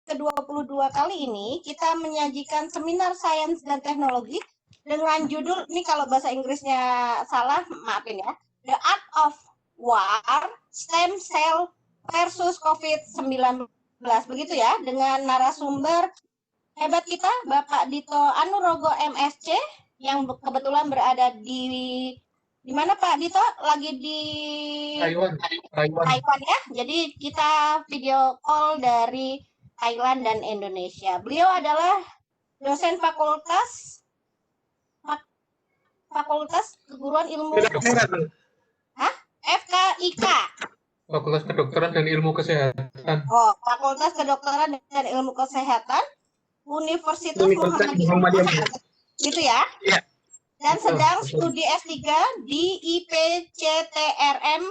ke-22 kali ini kita menyajikan seminar sains dan teknologi dengan judul, ini kalau bahasa Inggrisnya salah, maafin ya, The Art of War, Stem Cell versus COVID-19. Begitu ya, dengan narasumber hebat kita, Bapak Dito Anurogo MSc, yang kebetulan berada di mana Pak Dito? Lagi di Taiwan ya. Jadi kita video call dari Thailand dan Indonesia. Beliau adalah dosen Fakultas Keguruan Ilmu FKIK. Fakultas Kedokteran dan Ilmu Kesehatan. Oh, Fakultas Kedokteran dan Ilmu Kesehatan Universitas Muhammadiyah. Gitu ya? Iya. Dan sedang studi S3 di IPCTRM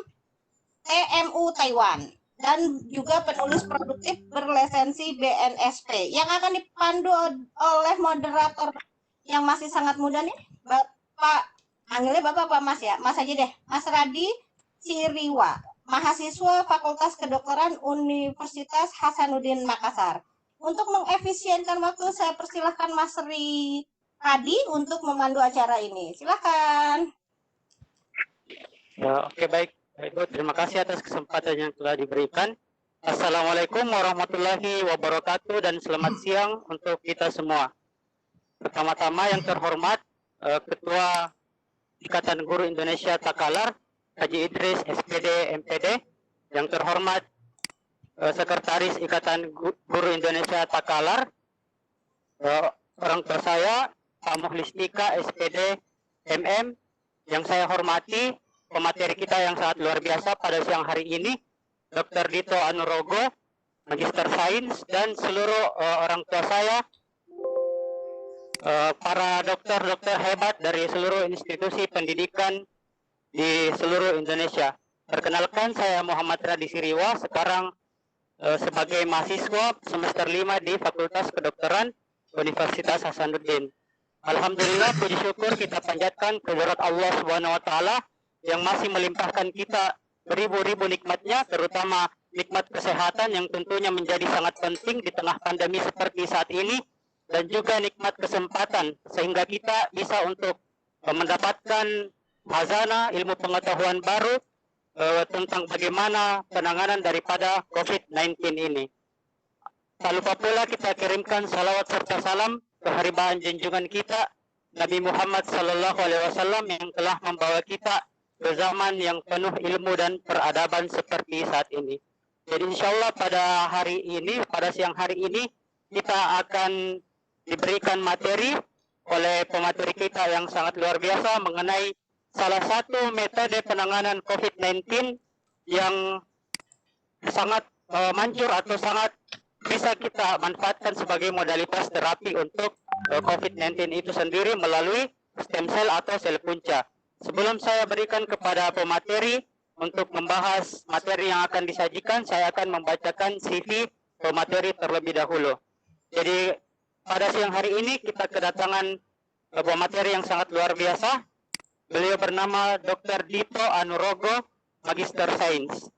TMU Taiwan. Dan juga penulis produktif berlisensi BNSP. Yang akan dipandu oleh moderator yang masih sangat muda nih, Bapak, panggilnya Bapak apa Mas ya? Mas aja deh, Mas Radi Siriwa, mahasiswa Fakultas Kedokteran Universitas Hasanuddin Makassar. Untuk mengefisienkan waktu, saya persilahkan Mas Radi untuk memandu acara ini. Silakan. Oke, baik. Ibu, terima kasih atas kesempatan yang telah diberikan. Assalamualaikum warahmatullahi wabarakatuh dan selamat siang untuk kita semua. Pertama-tama yang terhormat Ketua Ikatan Guru Indonesia Takalar, Haji Idris SPD MPD. Yang terhormat Sekretaris Ikatan Guru Indonesia Takalar, orang tua saya Pak Muhlistika SPD MM. Yang saya hormati pemateri kita yang sangat luar biasa pada siang hari ini, Dr. Dito Anurogo, Magister Sains, dan seluruh orang tua saya, para dokter-dokter hebat dari seluruh institusi pendidikan di seluruh Indonesia. Perkenalkan, saya Muhammad Radi Siriwa, sekarang sebagai mahasiswa semester 5 di Fakultas Kedokteran Universitas Hasanuddin. Alhamdulillah, puji syukur kita panjatkan kehadirat Allah Subhanahu wa taala yang masih melimpahkan kita beribu-ribu nikmatnya, terutama nikmat kesehatan yang tentunya menjadi sangat penting di tengah pandemi seperti saat ini, dan juga nikmat kesempatan sehingga kita bisa untuk mendapatkan khazanah ilmu pengetahuan baru tentang bagaimana penanganan daripada COVID-19 ini. Tak lupa pula kita kirimkan salawat serta salam ke haribaan junjungan kita Nabi Muhammad SAW yang telah membawa kita ke zaman yang penuh ilmu dan peradaban seperti saat ini. Jadi insya Allah pada hari ini, pada siang hari ini, kita akan diberikan materi oleh pemateri kita yang sangat luar biasa mengenai salah satu metode penanganan COVID-19 yang sangat manjur atau sangat bisa kita manfaatkan sebagai modalitas terapi untuk COVID-19 itu sendiri melalui stem cell atau sel punca. Sebelum saya berikan kepada pemateri untuk membahas materi yang akan disajikan, saya akan membacakan CV pemateri terlebih dahulu. Jadi pada siang hari ini kita kedatangan pemateri yang sangat luar biasa. Beliau bernama Dr. Dito Anurogo, Magister Sains.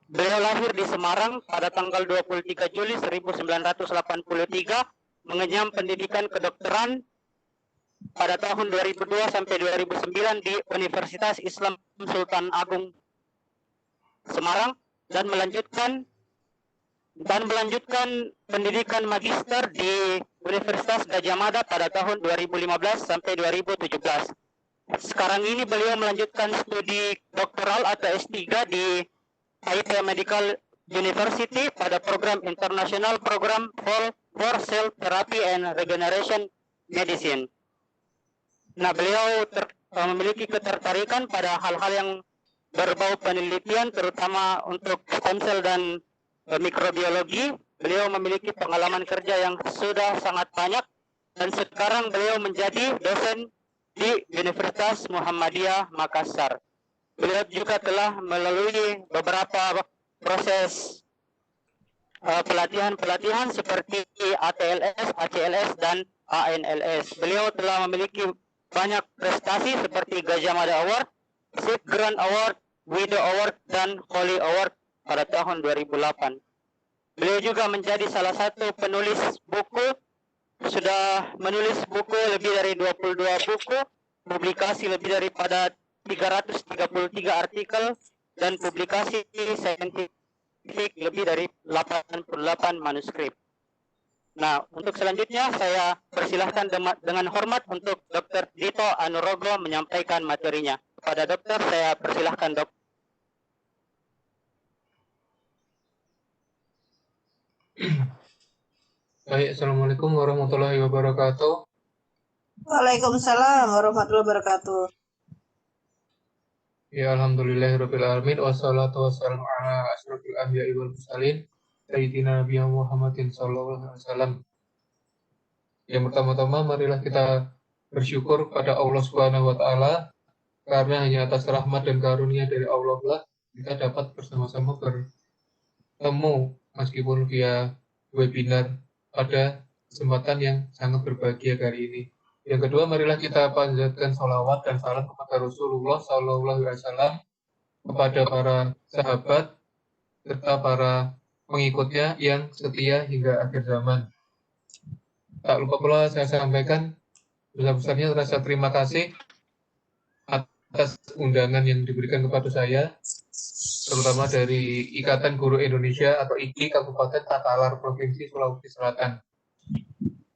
Beliau lahir di Semarang pada tanggal 23 Juli 1983, mengenyam pendidikan kedokteran pada tahun 2002 sampai 2009 di Universitas Islam Sultan Agung Semarang dan melanjutkan pendidikan magister di Universitas Gadjah Mada pada tahun 2015 sampai 2017. Sekarang ini beliau melanjutkan studi doktoral atau S3 di Taipei Medical University pada program International Program for Cell Therapy and Regeneration Medicine. Nah, beliau memiliki ketertarikan pada hal-hal yang berbau penelitian, terutama untuk stem cell dan mikrobiologi. Beliau memiliki pengalaman kerja yang sudah sangat banyak dan sekarang beliau menjadi dosen di Universitas Muhammadiyah Makassar. Beliau juga telah melalui beberapa proses pelatihan seperti ATLS, ACLS, dan ANLS. Beliau telah memiliki banyak prestasi seperti Gadjah Mada Award, Sid Grand Award, Widow Award, dan Holy Award pada tahun 2008. Beliau juga menjadi salah satu penulis buku, sudah menulis buku lebih dari 22 buku, publikasi lebih daripada 333 artikel, dan publikasi saintifik lebih dari 88 manuskrip. Nah, untuk selanjutnya saya persilahkan dengan hormat untuk Dr. Dito Anurogo menyampaikan materinya. Kepada dokter, saya persilahkan dok. Baik, Assalamualaikum warahmatullahi wabarakatuh. Waalaikumsalam warahmatullahi wabarakatuh. Ya, alhamdulillahirrahmanirrahim. Wassalatu wassalamu ala asyrafil anbiya'i wal mursalin Sayyidina Nabi Muhammadin sallallahu alaihi wasallam. Yang pertama-tama, marilah kita bersyukur pada Allah Subhanahu wa Ta'ala, karena hanya atas rahmat dan karunia dari Allah lah kita dapat bersama-sama bertemu meskipun via webinar pada kesempatan yang sangat berbahagia kali ini. Yang kedua, marilah kita panjatkan sholawat dan salam kepada Rasulullah Sallallahu Alaihi Wasallam, kepada para sahabat serta para pengikutnya yang setia hingga akhir zaman. Tak lupa pula saya sampaikan besar-besarnya rasa terima kasih atas undangan yang diberikan kepada saya, terutama dari Ikatan Guru Indonesia atau IGI Kabupaten Takalar Provinsi Sulawesi Selatan.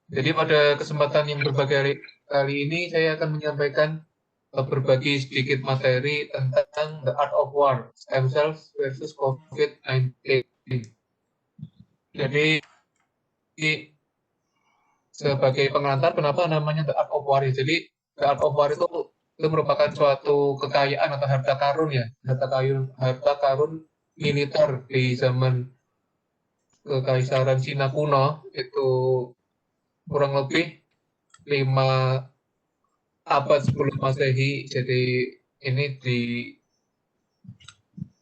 Jadi pada kesempatan yang berbahagia kali ini saya akan menyampaikan berbagi sedikit materi tentang The Art of War, Stem Cells versus COVID-19. Jadi sebagai pengantar, kenapa namanya The Art of War? Jadi The Art of War itu merupakan suatu kekayaan atau harta karun ya, harta karun militer di zaman Kekaisaran Cina kuno, itu kurang lebih 5 abad sebelum Masehi. Jadi ini di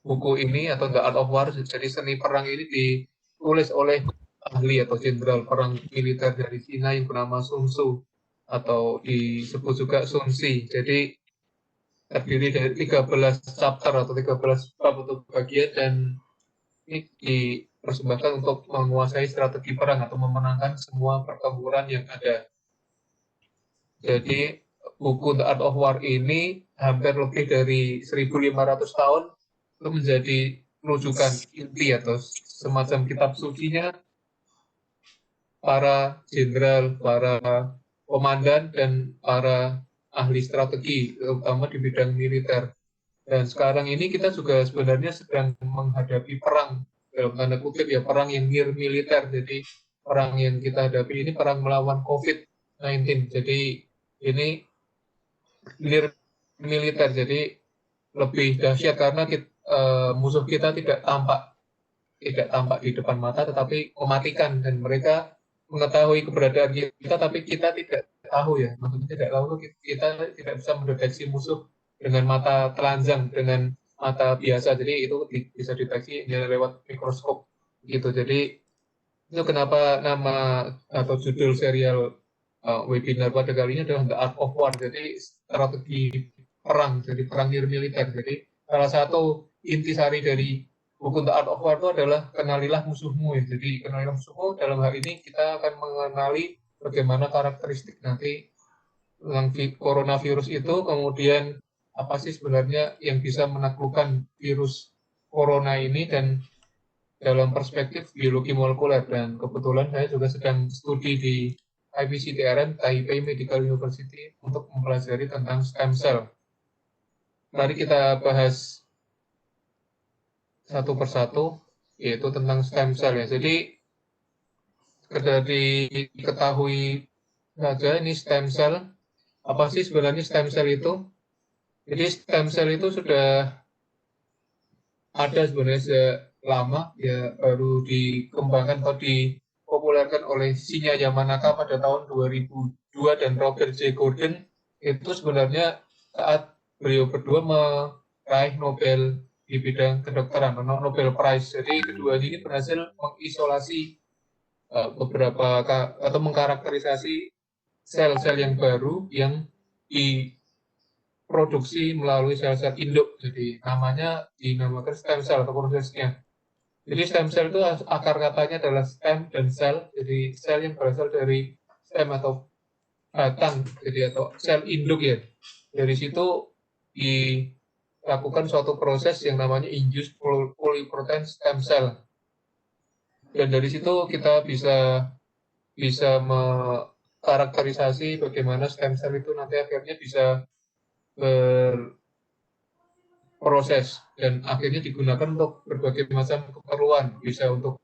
buku ini atau The Art of War, jadi seni perang ini ditulis oleh ahli atau jenderal perang militer dari Cina yang bernama Sun Tzu atau disebut juga Sun Tzu. Jadi terdiri dari 13 chapter atau 13 bab atau bagian, dan ini dipersembahkan untuk menguasai strategi perang atau memenangkan semua pertempuran yang ada. Jadi buku The Art of War ini hampir lebih dari 1.500 tahun itu menjadi rujukan inti atau semacam kitab sucinya para jenderal, para komandan, dan para ahli strategi, terutama di bidang militer. Dan sekarang ini kita juga sebenarnya sedang menghadapi perang, dalam tanda kutip ya, perang yang near militer. Jadi perang yang kita hadapi ini perang melawan COVID-19. Jadi ini near militer, jadi lebih dahsyat karena musuh kita tidak tampak di depan mata, tetapi mematikan, dan mereka mengetahui keberadaan kita, tapi kita tidak tahu ya. Maksudnya tidak tahu, kita tidak bisa mendeteksi musuh dengan mata telanjang, dengan mata biasa. Jadi itu bisa deteksi lewat mikroskop gitu. Jadi itu kenapa nama atau judul serial webinar pada kali ini adalah The Art of War. Jadi strategi perang, jadi perang militer. Jadi salah satu intisari dari buku The Art of War itu adalah kenalilah musuhmu ya. Jadi kenalilah musuhmu, dalam hal ini kita akan mengenali bagaimana karakteristik nanti tentang coronavirus itu, kemudian apa sih sebenarnya yang bisa menaklukkan virus corona ini, dan dalam perspektif biologi molekuler. Dan kebetulan saya juga sedang studi di IPCTRN, Taipei Medical University, untuk mempelajari tentang stem cell. Mari kita bahas satu persatu, yaitu tentang stem cell ya. Jadi sekedar diketahui saja ini stem cell. Apa sih sebenarnya stem cell itu? Jadi stem cell itu sudah ada sebenarnya sejak lama ya, baru dikembangkan atau dipopulerkan oleh Shinya Yamanaka pada tahun 2002 dan Robert J. Gordon. Itu sebenarnya saat beliau berdua meraih Nobel di bidang kedokteran, Nobel Prize. Jadi keduanya ini berhasil mengisolasi beberapa atau mengkarakterisasi sel-sel yang baru yang diproduksi melalui sel-sel induk. Jadi namanya dinamakan stem cell atau prosesnya. Jadi stem cell itu akar katanya adalah stem dan sel. Jadi sel yang berasal dari stem atau batang, jadi atau sel induk ya. Dari situ dilakukan suatu proses yang namanya induced pluripotent stem cell. Dan dari situ kita bisa mengkarakterisasi bagaimana stem cell itu nanti akhirnya bisa berproses dan akhirnya digunakan untuk berbagai macam keperluan, bisa untuk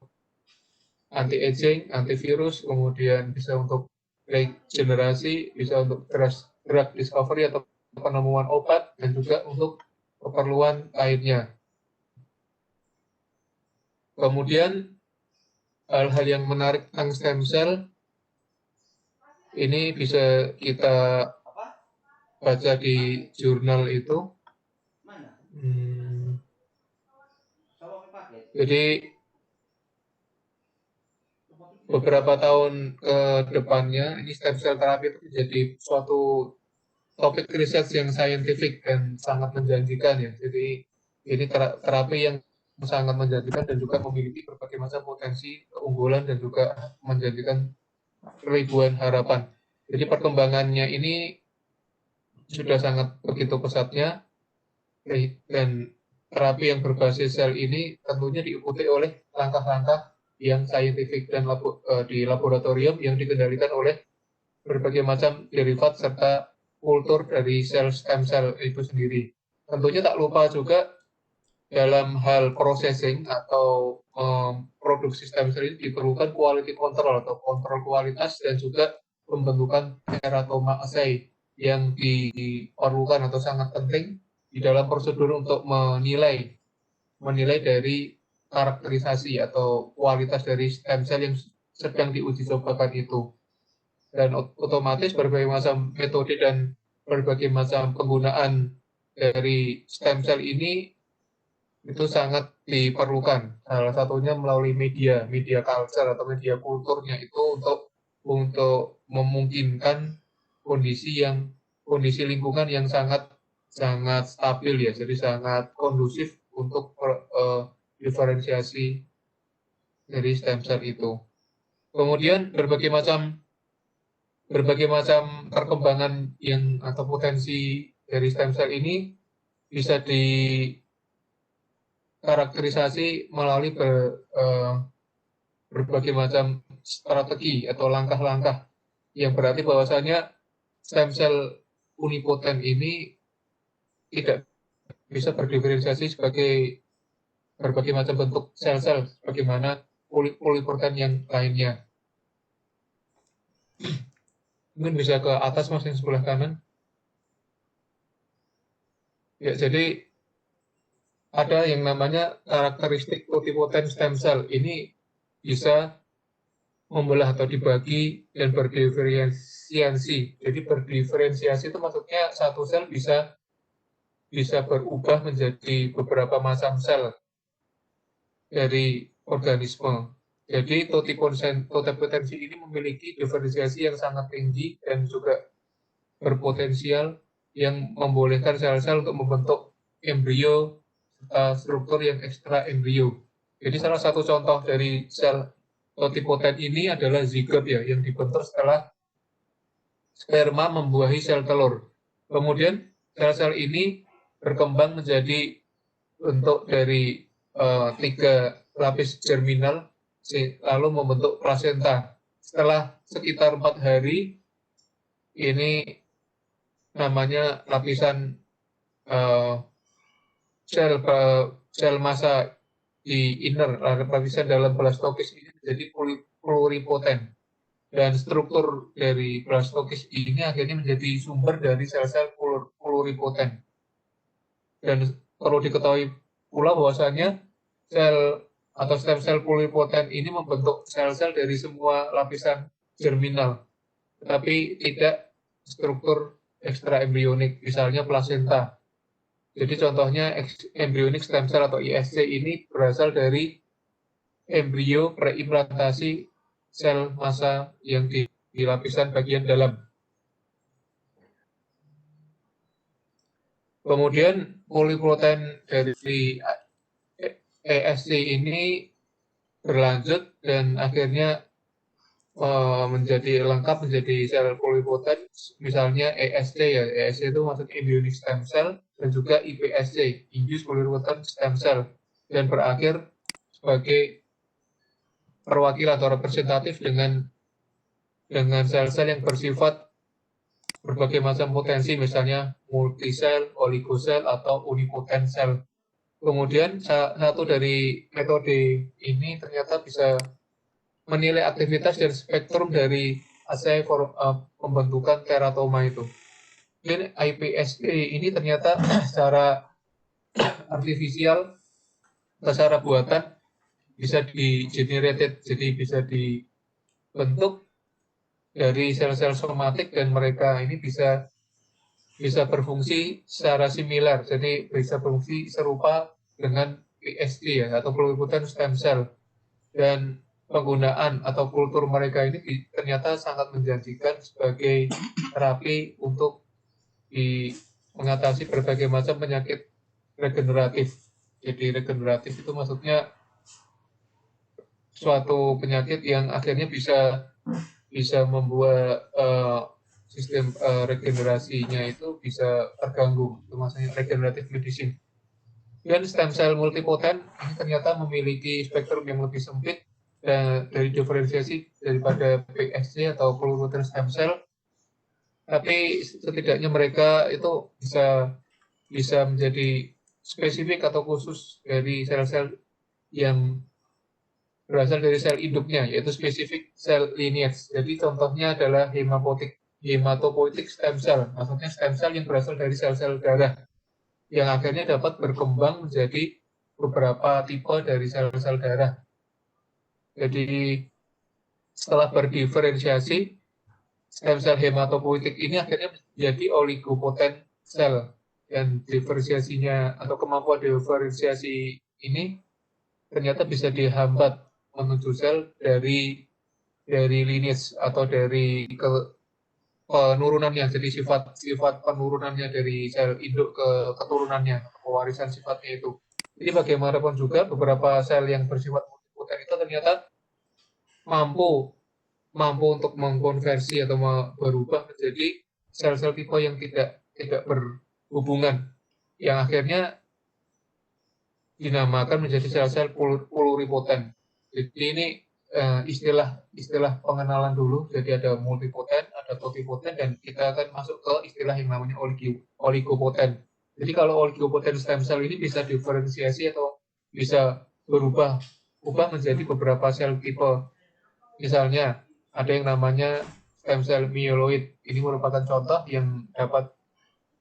anti-aging, antivirus, kemudian bisa untuk regenerasi, bisa untuk drug discovery atau penemuan obat, dan juga untuk keperluan lainnya. Kemudian hal-hal yang menarik tentang stem cell ini bisa kita baca di jurnal itu. Jadi beberapa tahun ke depannya ini stem cell terapi itu menjadi suatu topik riset yang saintifik dan sangat menjanjikan ya. Jadi ini terapi yang sangat menjanjikan dan juga memiliki berbagai macam potensi keunggulan dan juga menjanjikan ribuan harapan. Jadi perkembangannya ini sudah sangat begitu pesatnya, dan terapi yang berbasis sel ini tentunya diikuti oleh langkah-langkah yang saintifik dan di laboratorium yang dikendalikan oleh berbagai macam derivat serta kultur dari sel stem cell itu sendiri. Tentunya tak lupa juga dalam hal processing atau produksi stem cell ini diperlukan quality control atau kontrol kualitas dan juga pembentukan teratoma assay yang diperlukan atau sangat penting di dalam prosedur untuk menilai dari karakterisasi atau kualitas dari stem cell yang sedang diuji cobakan itu. Dan otomatis berbagai macam metode dan berbagai macam penggunaan dari stem cell ini itu sangat diperlukan. Salah satunya melalui media culture atau media kulturnya itu untuk memungkinkan kondisi lingkungan yang sangat stabil ya, jadi sangat kondusif untuk diferensiasi dari stem cell itu. Kemudian berbagai macam perkembangan atau potensi dari stem cell ini bisa dikarakterisasi melalui berbagai macam strategi atau langkah-langkah, yang berarti bahwasanya stem cell unipotent ini tidak bisa berdiferensiasi sebagai berbagai macam bentuk sel-sel sebagaimana pluripotent yang lainnya. Mungkin bisa ke atas Mas yang sebelah kanan. Ya, jadi ada yang namanya karakteristik pluripotent stem cell. Ini bisa membelah atau dibagi dan berdiferensiasi. Jadi berdiferensiasi itu maksudnya satu sel bisa berubah menjadi beberapa macam sel dari organisme. Jadi totipotensi ini memiliki diferensiasi yang sangat tinggi dan juga berpotensial yang membolehkan sel-sel untuk membentuk embrio serta struktur yang ekstra embrio. Jadi salah satu contoh dari sel totipotent ini adalah zigot ya, yang dibentuk setelah sperma membuahi sel telur. Kemudian sel-sel ini berkembang menjadi bentuk dari 3 lapis germinal, lalu membentuk plasenta. Setelah sekitar 4 hari, ini namanya lapisan sel massa di inner, lapisan dalam blastokis ini menjadi pluripotent. Dan struktur dari blastokis ini akhirnya menjadi sumber dari sel-sel pluripotent. Dan perlu diketahui pula bahwasanya sel atau stem cell pluripotent ini membentuk sel-sel dari semua lapisan germinal, tetapi tidak struktur ekstra embrionik, misalnya plasenta. Jadi contohnya embryonic stem cell atau ISC ini berasal dari embrio preimplantasi sel massa yang di lapisan bagian dalam. Kemudian pluripotent dari ESC ini berlanjut dan akhirnya menjadi lengkap menjadi sel pluripotent, misalnya ESC ya, ESC itu maksudnya embryonic stem cell, dan juga IPSC, induced pluripotent stem cell, dan berakhir sebagai perwakilan atau representatif dengan sel-sel yang bersifat berbagai macam potensi, misalnya multisel, oligosel, atau unipotent cell. Kemudian satu dari metode ini ternyata bisa menilai aktivitas dan spektrum dari asai pembentukan teratoma itu. Dan IPSC ini ternyata secara artifisial atau secara buatan bisa di-generated, jadi bisa dibentuk dari sel-sel somatik dan mereka ini bisa berfungsi secara similar, jadi bisa berfungsi serupa dengan PSD ya, atau pluripotent stem cell. Dan penggunaan atau kultur mereka ini ternyata sangat menjanjikan sebagai terapi untuk mengatasi berbagai macam penyakit regeneratif. Jadi regeneratif itu maksudnya suatu penyakit yang akhirnya bisa membuat sistem regenerasinya itu bisa terganggu. Itu maksudnya regenerative medicine. Dan stem cell multipotent ini ternyata memiliki spektrum yang lebih sempit dari diferensiasi daripada PSC atau pluripotent stem cell, tapi setidaknya mereka itu bisa menjadi spesifik atau khusus dari sel-sel yang berasal dari sel induknya, yaitu spesifik sel lineage. Jadi contohnya adalah hematopoietic stem cell, maksudnya stem cell yang berasal dari sel-sel darah, yang akhirnya dapat berkembang menjadi beberapa tipe dari sel-sel darah. Jadi setelah berdiferensiasi, stem cell hematopoietik ini akhirnya menjadi oligopotent cell, dan diferensiasinya atau kemampuan diferensiasi ini ternyata bisa dihambat menuju sel dari lineage atau dari penurunannya, jadi sifat penurunannya dari sel induk ke keturunannya, pewarisan sifatnya itu. Jadi bagaimanapun juga beberapa sel yang bersifat multipotent itu ternyata mampu untuk mengkonversi atau berubah menjadi sel-sel tipe yang tidak berhubungan, yang akhirnya dinamakan menjadi sel-sel pluripotent. Jadi ini istilah pengenalan dulu. Jadi ada multipotent, ada totipotent, dan kita akan masuk ke istilah yang namanya oligopotent. Jadi kalau oligopotent stem cell ini bisa diferensiasi atau bisa berubah menjadi beberapa sel tipe. Misalnya ada yang namanya stem cell myeloid. Ini merupakan contoh yang dapat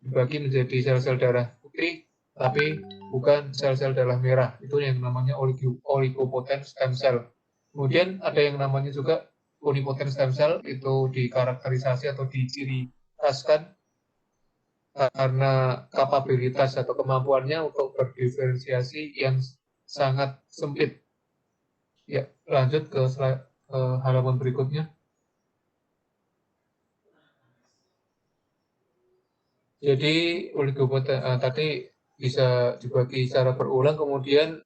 dibagi menjadi sel-sel darah putih, tapi bukan sel-sel darah merah. Itu yang namanya oligopotent stem cell. Kemudian ada yang namanya juga unipotent stem cell, itu dikarakterisasi atau diciri khaskan karena kapabilitas atau kemampuannya untuk berdiferensiasi yang sangat sempit. Ya, lanjut ke halaman berikutnya. Jadi oligopotent tadi bisa dibagi secara berulang, kemudian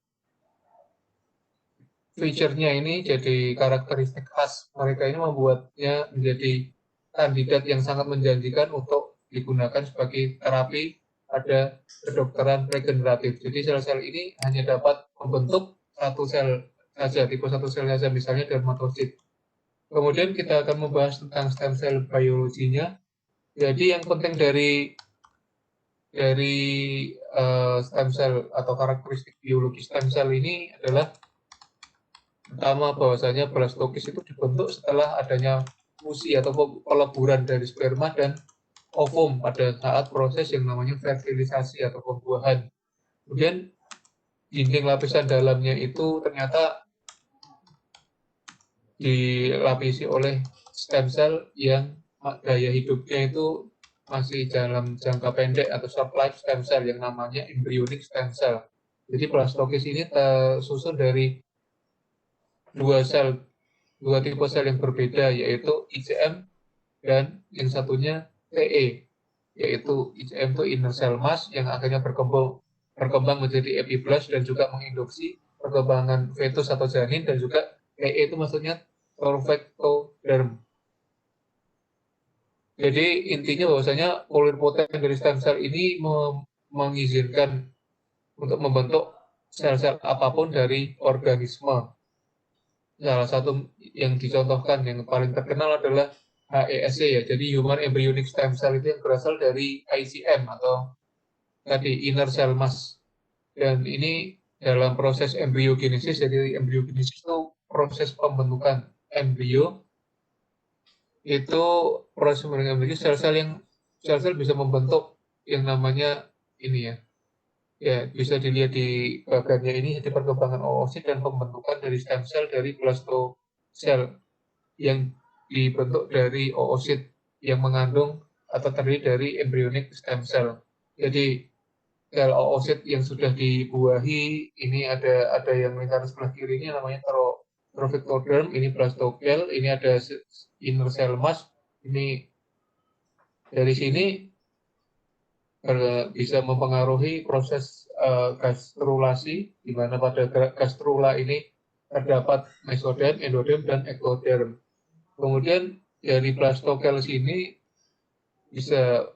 feature-nya ini jadi karakteristik khas mereka ini membuatnya menjadi kandidat yang sangat menjanjikan untuk digunakan sebagai terapi pada kedokteran regeneratif. Jadi sel-sel ini hanya dapat membentuk satu sel saja, tipe satu sel saja, misalnya dermatosit. Kemudian kita akan membahas tentang stem cell biologinya. Jadi yang penting dari stem cell atau karakteristik biologi stem cell ini adalah pertama bahwasanya blastokis itu dibentuk setelah adanya fusi atau peleburan dari sperma dan ovum pada saat proses yang namanya fertilisasi atau pembuahan. Kemudian dinding lapisan dalamnya itu ternyata dilapisi oleh stem cell yang daya hidupnya itu masih dalam jangka pendek atau short life stem cell yang namanya embryonic stem cell. Jadi blastokis ini tersusun dari dua tipe sel yang berbeda, yaitu ICM dan yang satunya TE, yaitu ICM itu inner cell mass yang akhirnya berkembang menjadi epiblast dan juga menginduksi perkembangan fetus atau janin, dan juga TE itu maksudnya torvectoderm. Jadi intinya bahwasanya pluripoten dari stem cell ini mengizinkan untuk membentuk sel-sel apapun dari organisme. Salah satu yang dicontohkan yang paling terkenal adalah HESC ya, jadi Human Embryonic Stem Cell, itu yang berasal dari ICM atau tadi inner cell mass. Dan ini dalam proses embryogenesis, jadi embryogenesis itu proses pembentukan embrio. Itu proses pembentukan embrio, sel-sel bisa membentuk yang namanya ini ya bisa dilihat di bagiannya ini, jadi perkembangan oosit dan pembentukan dari stem cell dari blastocell yang dibentuk dari oosit yang mengandung atau terdiri dari embryonic stem cell. Jadi sel oosit yang sudah dibuahi ini ada yang lingkaran sebelah kiri ini namanya torvectoderm, ini blastocell, ini ada inner cell mass. Ini dari sini bisa mempengaruhi proses gastrulasi, di mana pada gastrula ini terdapat mesoderm, endoderm, dan ektoderm. Kemudian dari blastocell sini bisa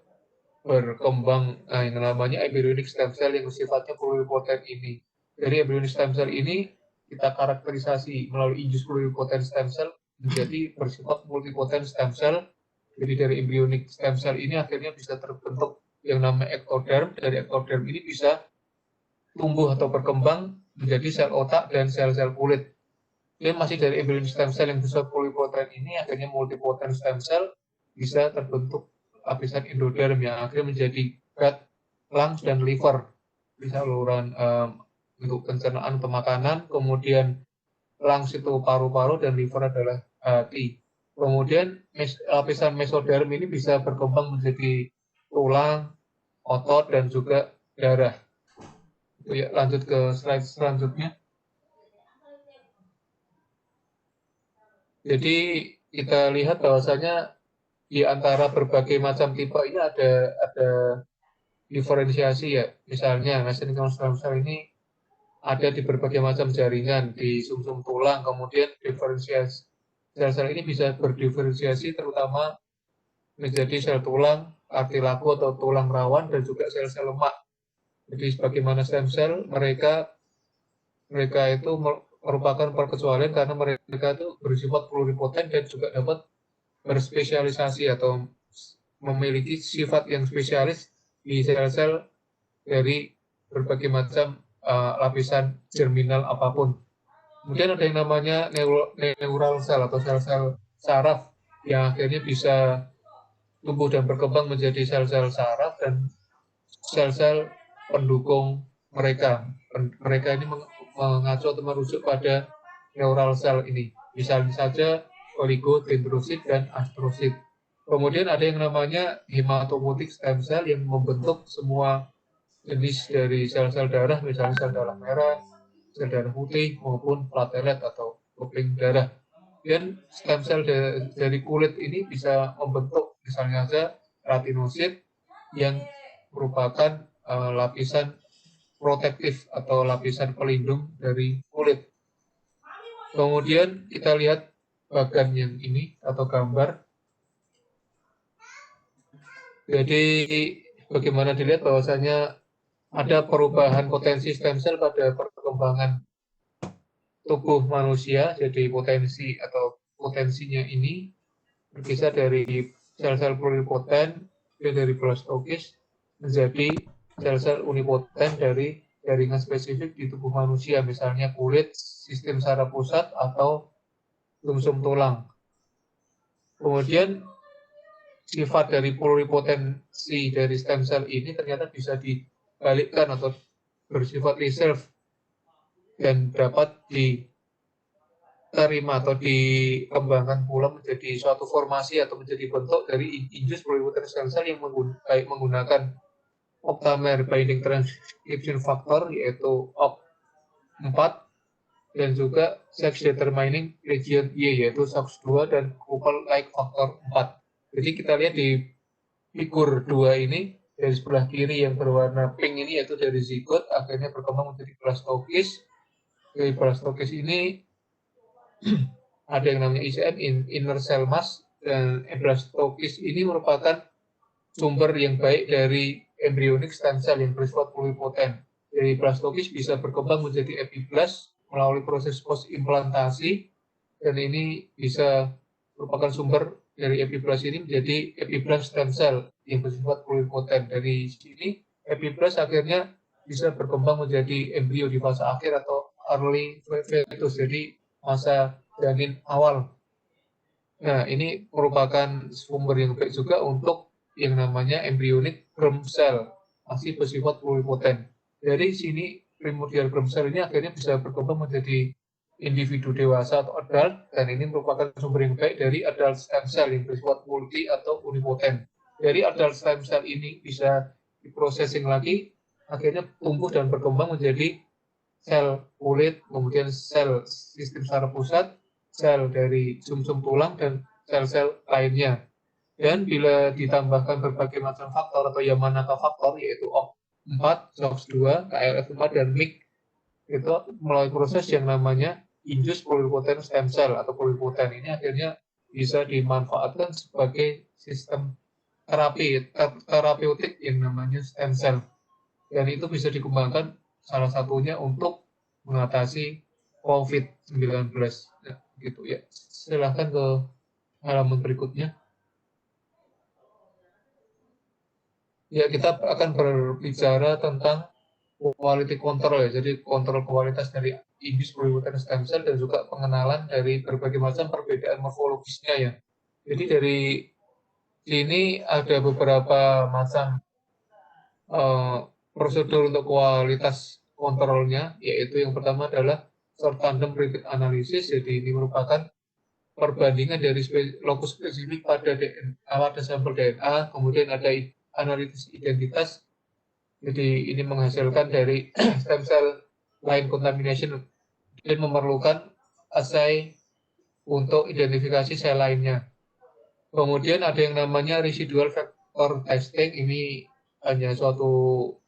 berkembang yang namanya embryonic stem cell yang sifatnya pluripoten ini. Dari embryonic stem cell ini kita karakterisasi melalui induced pluripotent stem cell menjadi bersifat multipotent stem cell. Jadi dari embryonic stem cell ini akhirnya bisa terbentuk yang namanya ektoderm. Dari ektoderm ini bisa tumbuh atau berkembang menjadi sel otak dan sel-sel kulit. Dan masih dari embryonic stem cell yang bersifat pluripotent ini akhirnya multipotent stem cell bisa terbentuk lapisan endoderm yang akhirnya menjadi gut, lungs, dan liver di saluran untuk pencernaan atau makanan. Kemudian lungs itu paru-paru dan liver adalah hati. Kemudian lapisan mesoderm ini bisa berkembang menjadi tulang, otot, dan juga darah. Ya, lanjut ke slide selanjutnya. Jadi kita lihat bahwasanya di antara berbagai macam tipe ini ada diferensiasi ya. Misalnya mesenchymal stem cell ini ada di berbagai macam jaringan di sumsum tulang. Kemudian diferensiasi sel-sel ini bisa berdiferensiasi terutama menjadi sel tulang, kartilago atau tulang rawan, dan juga sel-sel lemak. Jadi sebagaimana stem cell, mereka itu merupakan perkecualian karena mereka itu bersifat pluripoten dan juga dapat berspesialisasi atau memiliki sifat yang spesialis di sel-sel dari berbagai macam lapisan germinal apapun. Kemudian ada yang namanya neural cell atau sel-sel saraf yang akhirnya bisa tumbuh dan berkembang menjadi sel-sel saraf dan sel-sel pendukung mereka. Mereka ini mengacu atau merujuk pada neural cell ini. Misalnya saja oligodendrosit dan astrosit. Kemudian ada yang namanya hematopoietic stem cell yang membentuk semua jenis dari sel-sel darah, misalnya sel darah merah, sel darah putih, maupun platelet atau kopling darah. Dan stem cell dari kulit ini bisa membentuk misalnya saja keratinosit yang merupakan lapisan protektif atau lapisan pelindung dari kulit. Kemudian kita lihat bagan yang ini atau gambar. Jadi bagaimana dilihat bahwasanya ada perubahan potensi stem cell pada perkembangan tubuh manusia. Jadi potensi atau potensinya ini berkisar dari sel-sel pluripoten dari blastokis menjadi sel-sel unipoten dari jaringan spesifik di tubuh manusia, misalnya kulit, sistem saraf pusat, atau sumsum tulang. Kemudian sifat dari pluripotensi dari stem cell ini ternyata bisa dibalikkan atau bersifat reserve dan dapat diterima atau dikembangkan pula menjadi suatu formasi atau menjadi bentuk dari induced pluripotent stem cell yang menggunakan octamer binding transcription factor yaitu OCT4 dan juga sex determining region Y yaitu SOX2 dan couple like factor 4. Jadi kita lihat di figur 2 ini dari sebelah kiri yang berwarna pink ini yaitu dari zigot akhirnya berkembang menjadi blastokis, Dari blastokis ini ada yang namanya ICM, inner cell mass, dan blastokis ini merupakan sumber yang baik dari embryonic stem cell yang bersifat pluripoten. Dari blastokis bisa berkembang menjadi epiblast melalui proses post-implantasi, dan ini bisa merupakan sumber dari epiblast ini menjadi epiblast stem cell yang bersifat pluripoten. Dari sini epiblast akhirnya bisa berkembang menjadi embrio di fase akhir atau early fetus, jadi masa janin awal. Nah, ini merupakan sumber yang baik juga untuk yang namanya embryonic germ cell, masih bersifat pluripoten. Dari sini primordial germ cell ini akhirnya bisa berkembang menjadi individu dewasa atau adult, dan ini merupakan sumber yang baik dari adult stem cell yang bersifat multi atau unipoten. Dari adult stem cell ini bisa diprocessing lagi, akhirnya tumbuh dan berkembang menjadi sel kulit, kemudian sel sistem saraf pusat, sel dari sumsum tulang, dan sel-sel lainnya. Dan bila ditambahkan berbagai macam faktor atau Yamanaka faktor, yaitu OCT4, SOX2, KLF4, dan MYC, itu melalui proses yang namanya induced pluripotent stem cell atau pluripoten. Ini akhirnya bisa dimanfaatkan sebagai sistem terapeutik yang namanya stem cell. Dan itu bisa dikembangkan salah satunya untuk mengatasi COVID-19. Nah, gitu ya. Silahkan ke halaman berikutnya. Ya, kita akan berbicara tentang quality control ya. Jadi kontrol kualitas dari induced pluripotent stem cell dan juga pengenalan dari berbagai macam perbedaan morfologisnya ya. Jadi dari sini ada beberapa macam prosedur untuk kualitas kontrolnya, yaitu yang pertama adalah short tandem repeat analysis. Jadi ini merupakan perbandingan dari lokus spesifik pada sampel DNA, kemudian ada analisis identitas. Jadi ini menghasilkan dari stem cell line contamination dan memerlukan assay untuk identifikasi sel lainnya. Kemudian ada yang namanya residual vector testing. Ini hanya suatu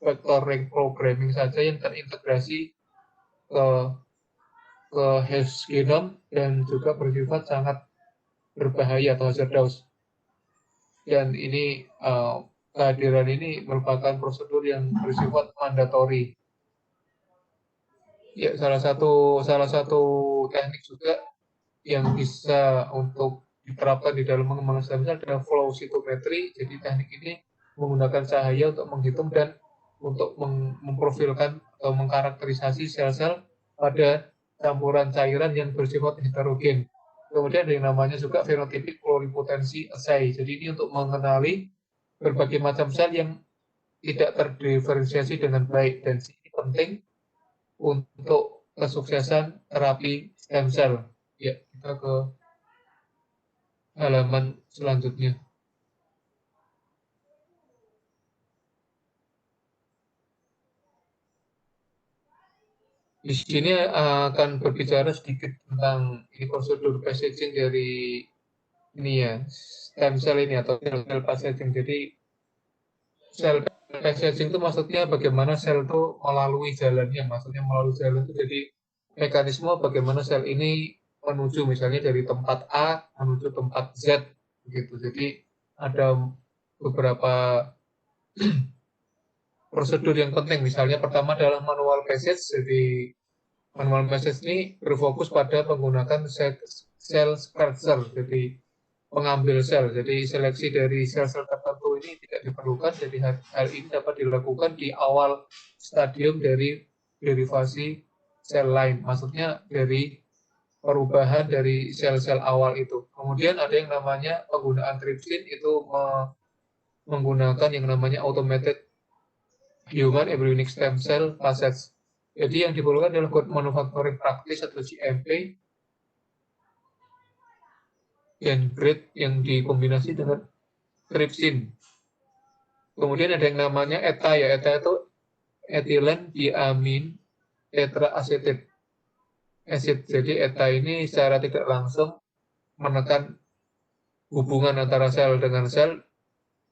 vector ring programming saja yang terintegrasi ke host genome dan juga bersifat sangat berbahaya atau hazardous. Dan ini kehadiran ini merupakan prosedur yang bersifat mandatori. Ya, salah satu teknik juga yang bisa untuk diterapkan di dalam mengembangkan stem cell adalah flow cytometry. Jadi teknik ini menggunakan cahaya untuk menghitung dan untuk memprofilkan atau mengkarakterisasi sel-sel pada campuran cairan yang bersifat heterogen. Kemudian ada yang namanya juga phenotypic pluripotency assay. Jadi ini untuk mengenali berbagai macam sel yang tidak terdiferensiasi dengan baik, dan ini penting untuk kesuksesan terapi stem cell. Ya, kita ke halaman selanjutnya. Di sini akan berbicara sedikit tentang ini prosedur passaging dari ini ya, stem cell ini atau sel passaging. Jadi sel passaging itu maksudnya bagaimana sel itu melalui jalannya, maksudnya melalui jalan itu jadi mekanisme bagaimana sel ini menuju misalnya dari tempat A menuju tempat Z begitu. Jadi ada beberapa prosedur yang penting. Misalnya pertama adalah manual passage. Jadi manual passage ini berfokus pada menggunakan sel scratcher, jadi pengambil sel. Jadi seleksi dari sel-sel tertentu ini tidak diperlukan. Jadi hal ini dapat dilakukan di awal stadium dari derivasi sel lain. Maksudnya dari perubahan dari sel-sel awal itu. Kemudian ada yang namanya penggunaan trypsin, itu menggunakan yang namanya automated human embryonic stem cell passage. Jadi yang diperlukan adalah good manufacturing practice atau GMP dan grade yang dikombinasi dengan trypsin. Kemudian ada yang namanya ETA ya. ETA itu ethylene diamin tetraacetate acid. Jadi ETA ini secara tidak langsung menekan hubungan antara sel dengan sel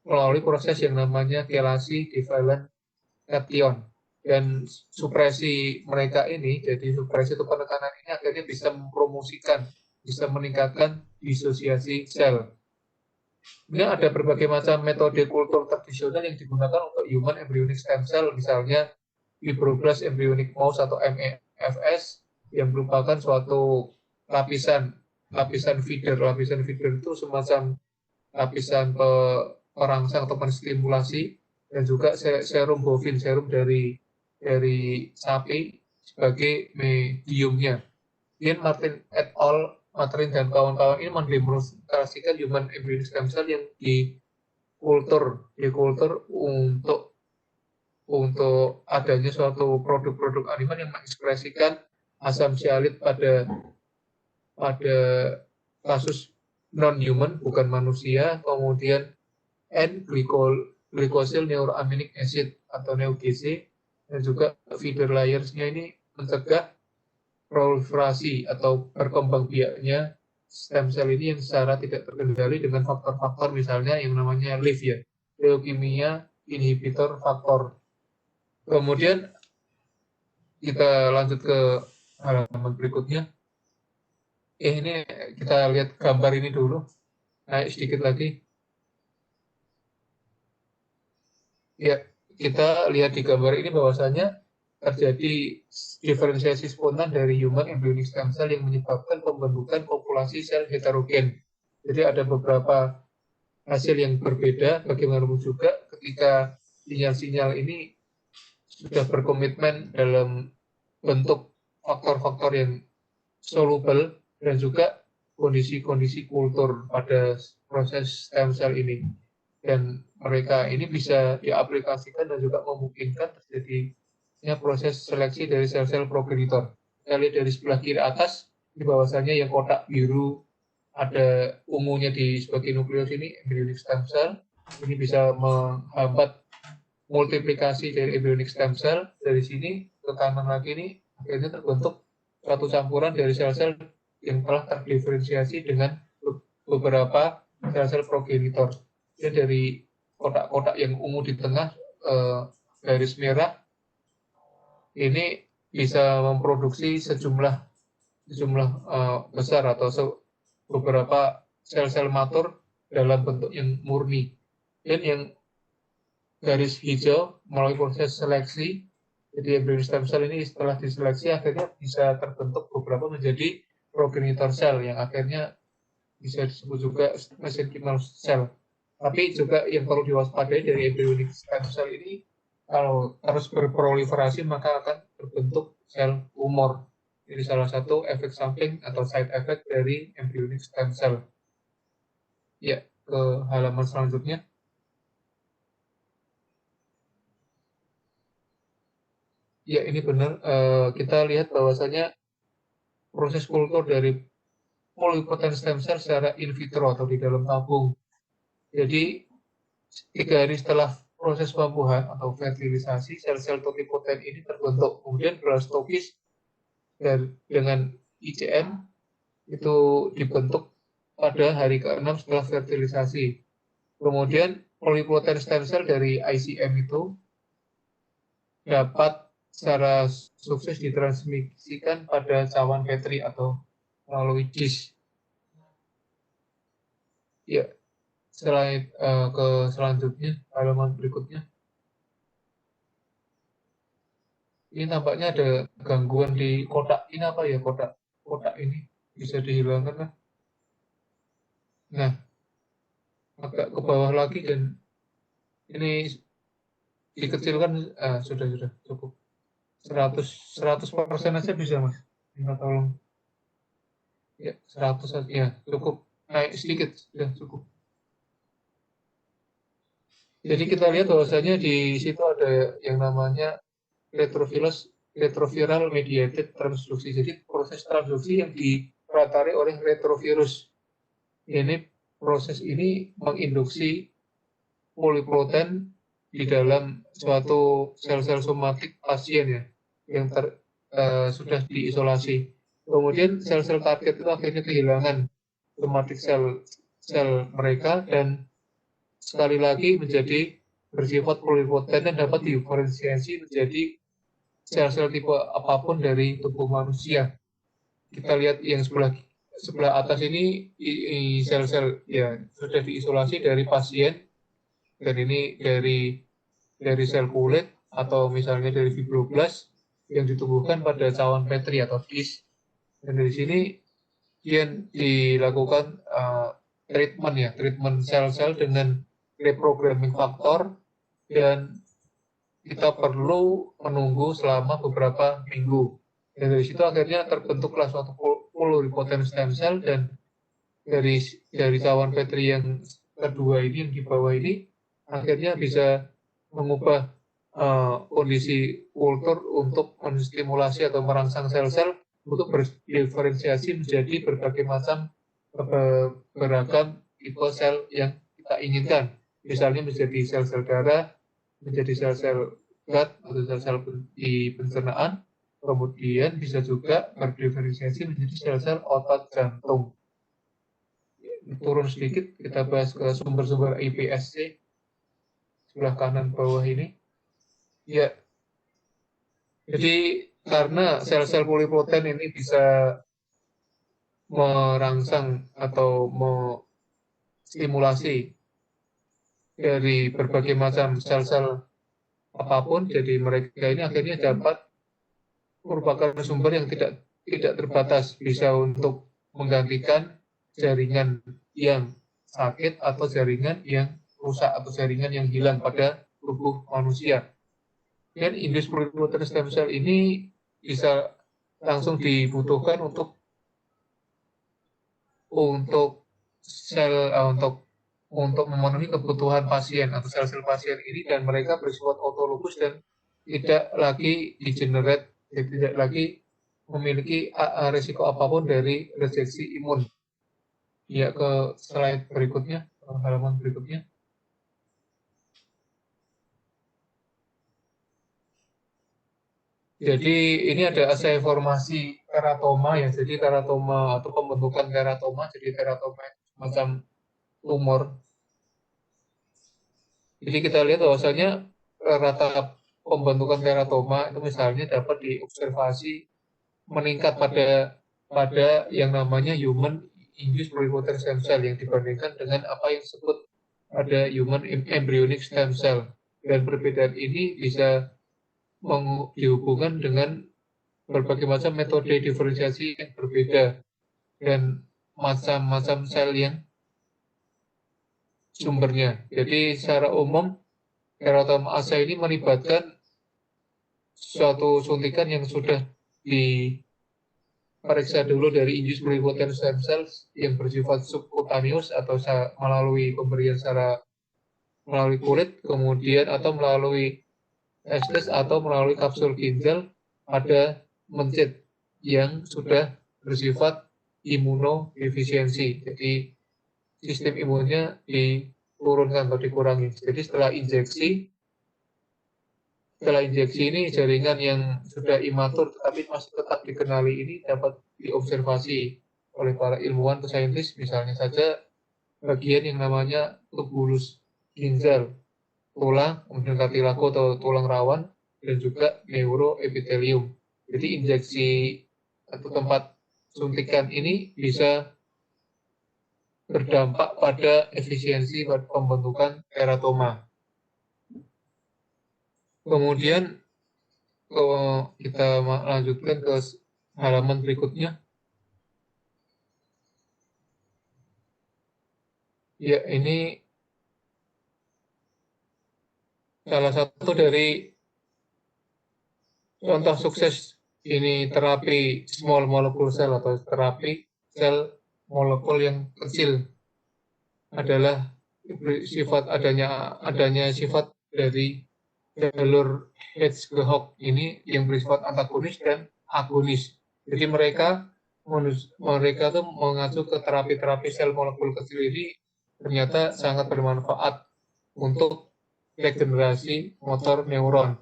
melalui proses yang namanya kelasi divalent cation. Dan supresi mereka ini, jadi supresi atau penekanan ini akhirnya bisa mempromosikan, bisa meningkatkan disosiasi sel. Ini ada berbagai macam metode kultur tradisional yang digunakan untuk human embryonic stem cell, misalnya fibroblast embryonic mouse atau MEFS, yang merupakan suatu lapisan feeder. Lapisan feeder itu semacam lapisan perangsang atau menstimulasi, dan juga serum bovin, serum dari sapi sebagai mediumnya. Ian Martin et al. Martin dan kawan-kawan ini mendemonstrasikan human embryonic stem cell yang dikultur untuk adanya suatu produk-produk animal yang mengekspresikan asam sialit pada kasus non-human, bukan manusia, kemudian N-glycosyl neuroaminic acid atau NeuGC, dan juga feeder layers-nya ini mencegah proliferasi atau berkembang biaknya stem cell ini yang secara tidak terkendali dengan faktor-faktor misalnya yang namanya LIF ya, leukemia inhibitor faktor. Kemudian kita lanjut ke halaman berikutnya. Ini kita lihat gambar ini dulu, naik sedikit lagi. Ya, kita lihat di gambar ini bahwasanya terjadi diferensiasi spontan dari human embryonic stem cell yang menyebabkan pembentukan populasi sel heterogen. Jadi ada beberapa hasil yang berbeda. Bagaimanapun juga ketika sinyal-sinyal ini sudah berkomitmen dalam bentuk faktor-faktor yang soluble dan juga kondisi-kondisi kultur pada proses stem cell ini. Dan mereka ini bisa diaplikasikan dan juga memungkinkan terjadinya proses seleksi dari sel-sel progenitor. Kita lihat dari sebelah kiri atas, di bawahnya yang kotak biru ada ungunya di sebagai nukleus ini, embryonic stem cell. Ini bisa menghambat multiplikasi dari embryonic stem cell. Dari sini ke kanan lagi ini akhirnya terbentuk suatu campuran dari sel-sel yang telah terdiferensiasi dengan beberapa sel-sel progenitor. Dan dari kotak-kotak yang ungu di tengah, garis merah, ini bisa memproduksi sejumlah besar atau beberapa sel-sel matur dalam bentuk yang murni. Dan yang garis hijau melalui proses seleksi, jadi embryonic stem cell ini setelah diseleksi akhirnya bisa terbentuk beberapa menjadi progenitor sel yang akhirnya bisa disebut juga mesenchymal cell. Tapi juga yang perlu diwaspadai dari embryonic stem cell ini, kalau terus berproliferasi maka akan terbentuk sel tumor. Jadi salah satu efek samping atau side effect dari embryonic stem cell. Ya, ke halaman selanjutnya. Ya, ini benar. Kita lihat bahwasanya proses kultur dari pluripotent stem cell secara in vitro atau di dalam tabung. Jadi 3 hari setelah proses pembuahan atau fertilisasi, sel-sel totipotent ini terbentuk. Kemudian blastopis dengan ICN itu dibentuk pada hari ke-6 setelah fertilisasi. Kemudian pluripotent stem cell dari ICM itu dapat secara sukses ditransmisikan pada cawan Petri atau melalui dish. Ya. Ke selanjutnya, halaman berikutnya. Ini tampaknya ada gangguan di kotak. Ini apa ya kotak ini? Bisa dihilangkan kan? Nah, agak ke bawah lagi dan ini dikecilkan. Sudah cukup. 100% aja bisa mas. Minta tolong. Ya 100 aja. Ya cukup. Naik sedikit sudah cukup. Jadi kita lihat bahwasanya di situ ada yang namanya retroviral mediated transduksi. Jadi proses transduksi yang diperatari oleh retrovirus. Ini proses ini menginduksi poliproten di dalam suatu sel-sel somatik pasien ya, yang sudah diisolasi. Kemudian sel-sel target itu akhirnya kehilangan somatik sel mereka dan sekali lagi menjadi bersifat pluripotent dan dapat diferensiasi menjadi sel-sel tipe apapun dari tubuh manusia. Kita lihat yang sebelah atas ini sel-sel ya sudah diisolasi dari pasien, dan ini dari sel kulit atau misalnya dari fibroblast yang ditumbuhkan pada cawan Petri atau disk. Dan dari sini dilakukan treatment sel-sel dengan reprogramming faktor, dan kita perlu menunggu selama beberapa minggu. Dan dari situ akhirnya terbentuklah suatu pluripotent stem cell, dan dari cawan Petri yang kedua ini, yang di bawah ini, akhirnya bisa mengubah kondisi kultur untuk menstimulasi atau merangsang sel-sel untuk berdiferensiasi menjadi berbagai macam beragam tipe sel yang kita inginkan. Misalnya menjadi sel-sel darah, menjadi sel-sel gut atau sel-sel di pencernaan, kemudian bisa juga berdiferensiasi menjadi sel-sel otot jantung. Turun sedikit, kita bahas ke sumber-sumber iPSC sebelah kanan bawah ini. Ya, jadi karena sel-sel pluripotent ini bisa merangsang atau stimulasi dari berbagai macam sel-sel apapun, jadi mereka ini akhirnya dapat merupakan sumber yang tidak terbatas, bisa untuk menggantikan jaringan yang sakit atau jaringan yang rusak atau jaringan yang hilang pada tubuh manusia. Dan induced pluripotent stem cell ini bisa langsung dibutuhkan untuk memenuhi kebutuhan pasien atau sel-sel pasien ini, dan mereka bersifat autologus dan tidak lagi degenerate, tidak lagi memiliki risiko apapun dari rejeksi imun. Ya, ke slide berikutnya, halaman berikutnya. Jadi ini ada assay formasi teratoma ya, jadi teratoma atau pembentukan teratoma, jadi teratoma macam tumor. Jadi kita lihat bahwasanya rata pembentukan teratoma itu misalnya dapat diobservasi meningkat pada yang namanya human induced pluripotent stem cell yang dibandingkan dengan apa yang disebut ada human embryonic stem cell. Dan perbedaan ini bisa dihubungkan dengan berbagai macam metode diferensiasi yang berbeda dan macam-macam sel yang sumbernya. Jadi secara umum teratoma assay ini melibatkan suatu suntikan yang sudah diperiksa dulu dari induced pluripotent stem cells yang bersifat subcutaneous atau melalui pemberian secara melalui kulit, kemudian atau melalui testis atau melalui kapsul ginjal pada mencit yang sudah bersifat imunodefisiensi. Jadi sistem imunnya diturunkan atau dikurangi. Jadi setelah injeksi ini jaringan yang sudah imatur tetapi masih tetap dikenali ini dapat diobservasi oleh para ilmuwan atau saintis, misalnya saja bagian yang namanya tubulus ginjal, tulang, kemudian kartilago atau tulang rawan, dan juga neuroepitelium. Jadi injeksi atau tempat suntikan ini bisa berdampak pada efisiensi pembentukan teratoma. Kemudian kita lanjutkan ke halaman berikutnya. Ya, ini salah satu dari contoh sukses ini terapi small molecule cell atau terapi sel molekul yang kecil adalah adanya sifat dari jalur Hedgehog ini yang bersifat antagonis dan agonis. Jadi mereka tuh mengacu ke terapi-terapi sel molekul kecil ini ternyata sangat bermanfaat untuk regenerasi motor neuron.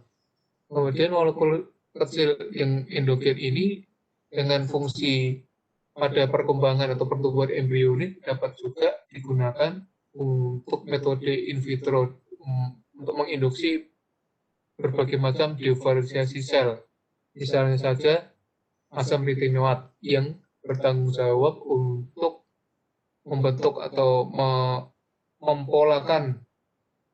Kemudian molekul kecil yang endogen ini dengan fungsi pada perkembangan atau pertumbuhan embrionik dapat juga digunakan untuk metode in vitro untuk menginduksi berbagai macam diferensiasi sel. Misalnya saja asam retinoat yang bertanggung jawab untuk membentuk atau mempolakan,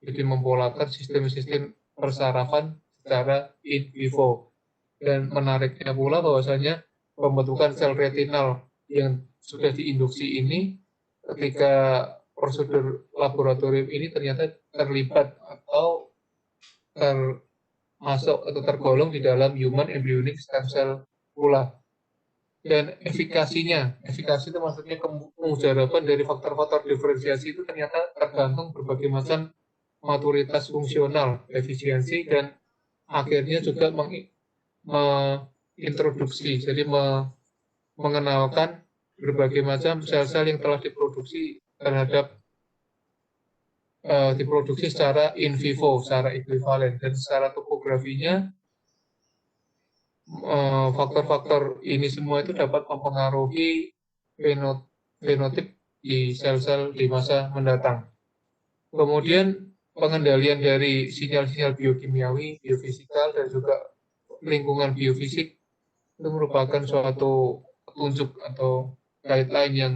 jadi mempolakan sistem-sistem persarafan secara in vivo. Dan menariknya pula bahwasanya pembentukan sel retinal yang sudah diinduksi ini ketika prosedur laboratorium ini ternyata terlibat atau termasuk atau tergolong di dalam human embryonic stem cell pula. Dan efikasi itu maksudnya kemujaraban dari faktor-faktor diferensiasi itu ternyata tergantung berbagai macam maturitas fungsional, efisiensi, dan akhirnya juga mengintroduksi, jadi mengenalkan berbagai macam sel-sel yang telah diproduksi diproduksi secara in vivo, secara ekuivalen, dan secara topografinya faktor-faktor ini semua itu dapat mempengaruhi fenotip di sel-sel di masa mendatang. Kemudian pengendalian dari sinyal-sinyal biokimiawi, biofisikal, dan juga lingkungan biofisik itu merupakan suatu petunjuk atau guideline yang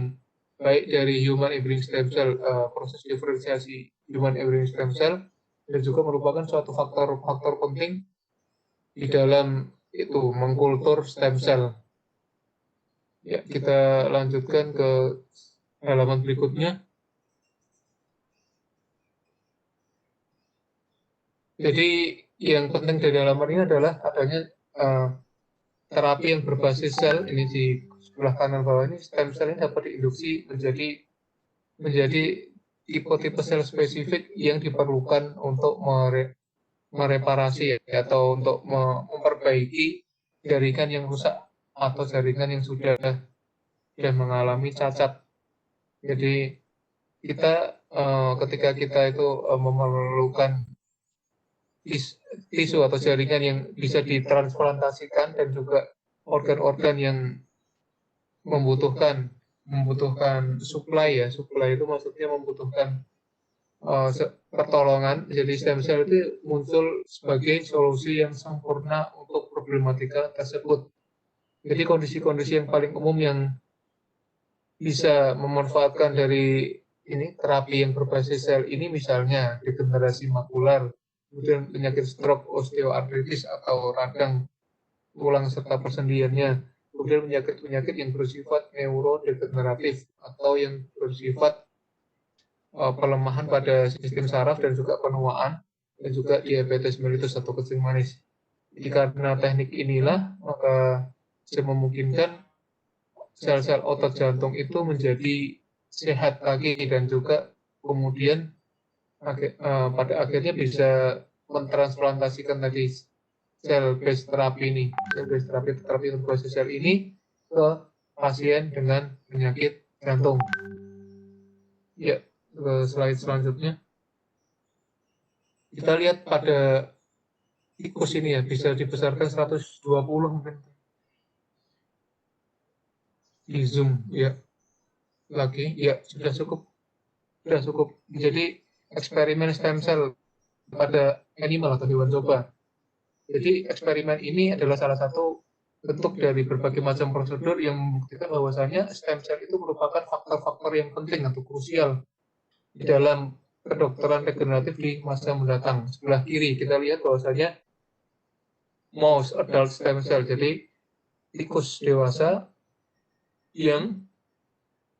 baik dari human embryonic stem cell, proses diferensiasi human embryonic stem cell, dan juga merupakan suatu faktor penting di dalam itu mengkultur stem cell. Ya, kita lanjutkan ke halaman berikutnya. Jadi yang penting dari halaman ini adalah adanya terapi yang berbasis sel. Ini di sebelah kanan bawah ini, stem cell ini dapat diinduksi menjadi tipe-tipe sel spesifik yang diperlukan untuk mereparasi atau untuk memperbaiki jaringan yang rusak atau jaringan yang sudah mengalami cacat. Jadi kita ketika kita itu memerlukan tisu atau jaringan yang bisa ditransplantasikan dan juga organ-organ yang membutuhkan supply itu maksudnya membutuhkan pertolongan. Jadi stem cell itu muncul sebagai solusi yang sempurna untuk problematika tersebut. Jadi kondisi-kondisi yang paling umum yang bisa memanfaatkan dari ini terapi yang berbasis sel ini misalnya degenerasi makular, kemudian penyakit stroke, osteoartritis atau radang tulang serta persendiannya, kemudian penyakit-penyakit yang bersifat neurodegeneratif atau yang bersifat pelemahan pada sistem saraf dan juga penuaan, dan juga diabetes mellitus atau kencing manis. Jadi karena teknik inilah maka bisa memungkinkan sel-sel otot jantung itu menjadi sehat lagi dan juga kemudian pada akhirnya bisa mentransplantasikan tadi sel-based terapi berbasis sel ini ke pasien dengan penyakit jantung. Ya, ke slide selanjutnya. Kita lihat pada tikus ini ya, bisa dibesarkan 120 mungkin. Di zoom ya. Lagi, ya sudah cukup. Jadi eksperimen stem cell pada animal atau hewan coba. Jadi eksperimen ini adalah salah satu bentuk dari berbagai macam prosedur yang membuktikan bahwasanya stem cell itu merupakan faktor-faktor yang penting atau krusial di dalam kedokteran regeneratif di masa mendatang. Sebelah kiri kita lihat bahwasanya mouse adult stem cell, jadi tikus dewasa yang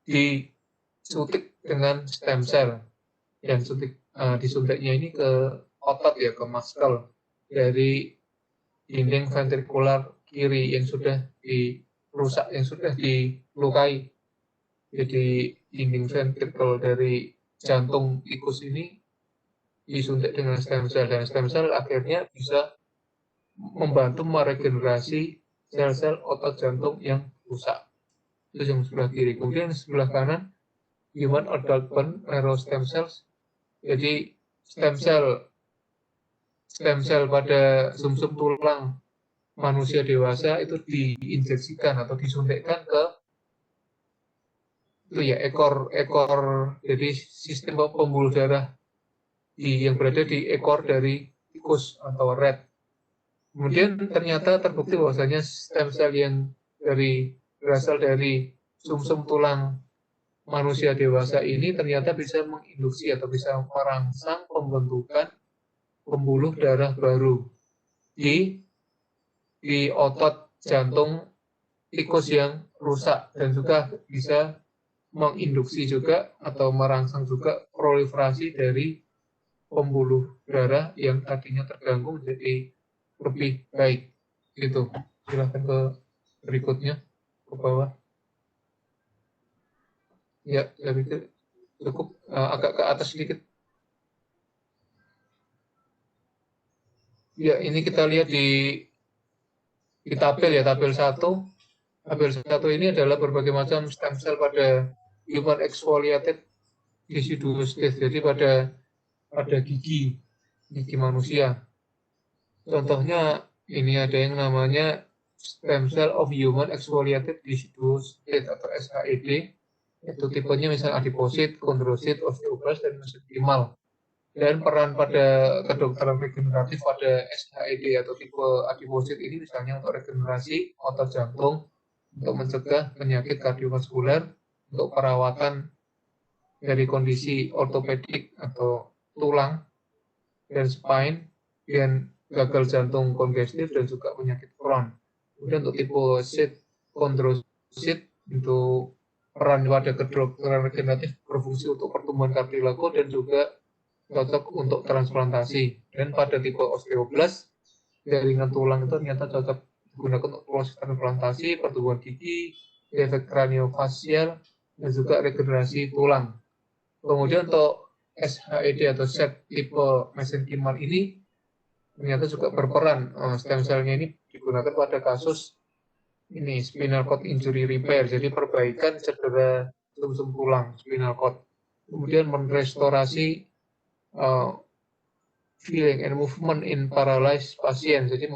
disuntik dengan stem cell, dan disuntiknya ini ke otot ya, ke muscle dari dinding ventrikular kiri yang sudah dirusak, yang sudah dilukai. Jadi dinding ventrikel dari jantung tikus ini disuntik dengan stem cell, dan stem cell akhirnya bisa membantu meregenerasi sel-sel otot jantung yang rusak. Itu yang sebelah kiri. Kemudian sebelah kanan human adult bone marrow stem cells. Jadi stem cell pada sumsum tulang manusia dewasa itu diinjeksikan atau disuntikkan ke ekor, jadi sistem pembuluh darah yang berada di ekor dari tikus atau rat. Kemudian ternyata terbukti bahwasanya stem cell yang berasal dari sumsum tulang manusia dewasa ini ternyata bisa menginduksi atau bisa merangsang pembentukan pembuluh darah baru di otot jantung tikus yang rusak, dan juga bisa menginduksi juga atau merangsang juga proliferasi dari pembuluh darah yang tadinya terganggu menjadi lebih baik. Gitu. Silahkan ke berikutnya, ke bawah. Ya, saya pikir cukup, agak ke atas sedikit. Ya, ini kita lihat di tabel ya, tabel 1. Tabel 1 ini adalah berbagai macam stem cell pada human exfoliated deciduous teeth, jadi pada gigi manusia. Contohnya ini ada yang namanya stem cell of human exfoliated deciduous teeth atau SHED. Itu tipenya misalnya adiposit, kondrosit, osteoblast, dan mesenkimal. Dan peran pada kedokteran regeneratif pada SHED atau tipe adiposit ini misalnya untuk regenerasi otot jantung, untuk mencegah penyakit kardiovaskuler, untuk perawatan dari kondisi ortopedik atau tulang dan spine, dan gagal jantung kongestif, dan juga penyakit Crohn. Kemudian untuk tipe SID, kondrosit, untuk peran pada kedokteran regeneratif berfungsi untuk pertumbuhan kardiolago dan juga cocok untuk transplantasi. Dan pada tipe osteoblast, jaringan tulang itu ternyata cocok digunakan untuk proses transplantasi, pertumbuhan gigi, efek kraniofasial, dan juga regenerasi tulang. Kemudian untuk SHED atau SHED tipe mesenkimal ini ternyata juga berperan, stem cell-nya ini digunakan pada kasus ini spinal cord injury repair, jadi perbaikan cedera sumsum tulang spinal cord. Kemudian merestorasi feeling and movement in paralyzed pasien, jadi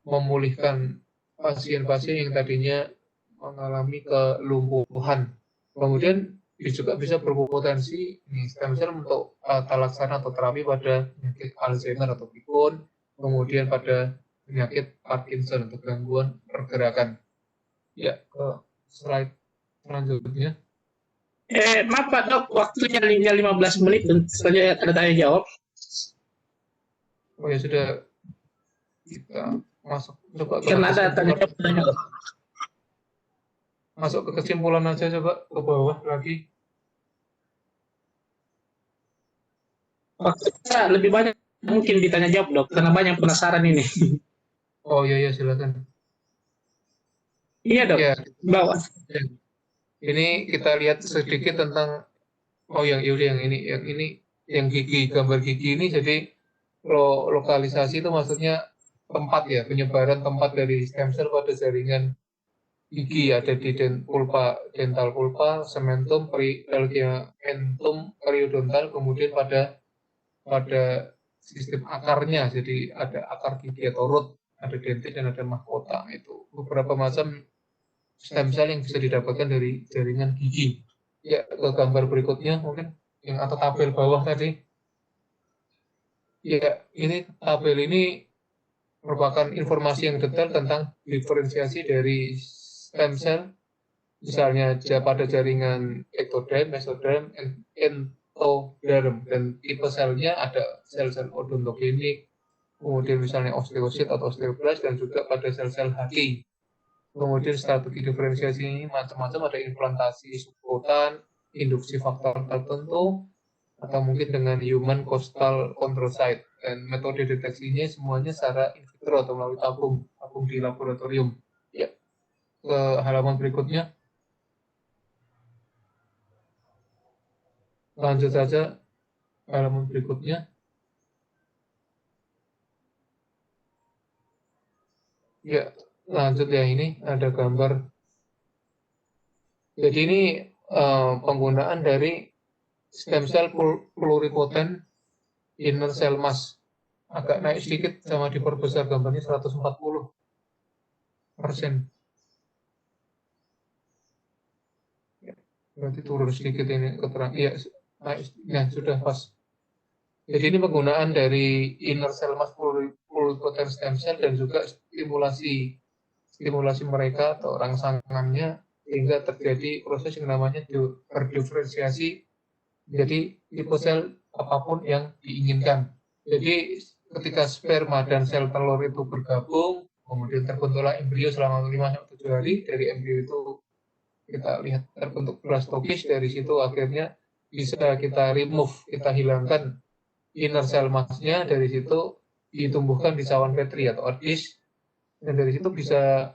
memulihkan pasien-pasien yang tadinya mengalami kelumpuhan. Kemudian juga bisa berpotensi stem cell untuk tata laksana atau terapi pada penyakit Alzheimer atau pikun, kemudian pada penyakit Parkinson atau gangguan pergerakan. Ya, ke slide selanjutnya. Maaf Pak Dok, waktunya 15 menit saja ada tanya jawab. Oh ya sudah, kita masuk coba ke Karena ada tanya kesimpulan. jawab. Masuk ke kesimpulan aja, coba ke bawah lagi. Waktunya lebih banyak mungkin ditanya jawab Dok, karena banyak penasaran ini. Oh iya silakan. Iya Dok, Ya, bawah. ya. Ini kita lihat sedikit tentang yang ini yang gigi, gambar gigi ini. Jadi lokalisasi itu maksudnya tempat ya, penyebaran tempat dari stem cell pada jaringan gigi, ada di dental pulpa, cementum, ligamentum periodontal, kemudian pada sistem akarnya, jadi ada akar gigi atau root, ada dentin dan ada mahkota. Itu beberapa macam stem cell yang bisa didapatkan dari jaringan gigi. Ya, ke gambar berikutnya mungkin, yang atau tabel bawah tadi. Ya, ini tabel ini merupakan informasi yang detail tentang diferensiasi dari stem cell, misalnya pada jaringan ectoderm, mesoderm, endoderm, dan tipe selnya ada sel-sel odontogenik, kemudian misalnya osteosit atau osteoblast, dan juga pada sel-sel haki. Kemudian strategi diferensiasi ini macam-macam, ada implantasi subkutan, induksi faktor tertentu, atau mungkin dengan human costal chondrocyte. Dan metode deteksinya semuanya secara in vitro atau melalui tabung di laboratorium. Ya, ke halaman berikutnya. Lanjut saja halaman berikutnya. Ya, lanjut ya, ini ada gambar. Jadi ini penggunaan dari stem cell pluripotent inner cell mass. Agak naik sedikit sama diperbesar gambarnya 140%. Berarti turun sedikit ini keterangan. Iya, naik, sudah pas. Jadi ini penggunaan dari inner cell mass pluripotent stem cell dan juga stimulasi mereka atau rangsangannya sehingga terjadi proses yang namanya berdiferensiasi menjadi tipe sel apapun yang diinginkan. Jadi ketika sperma dan sel telur itu bergabung, kemudian terbentuklah embrio selama 5-7 hari. Dari embrio itu kita lihat terbentuk blastopis, dari situ akhirnya bisa kita remove, kita hilangkan inner cell mass-nya, dari situ ditumbuhkan di sawan Petri atau dish, dan dari situ bisa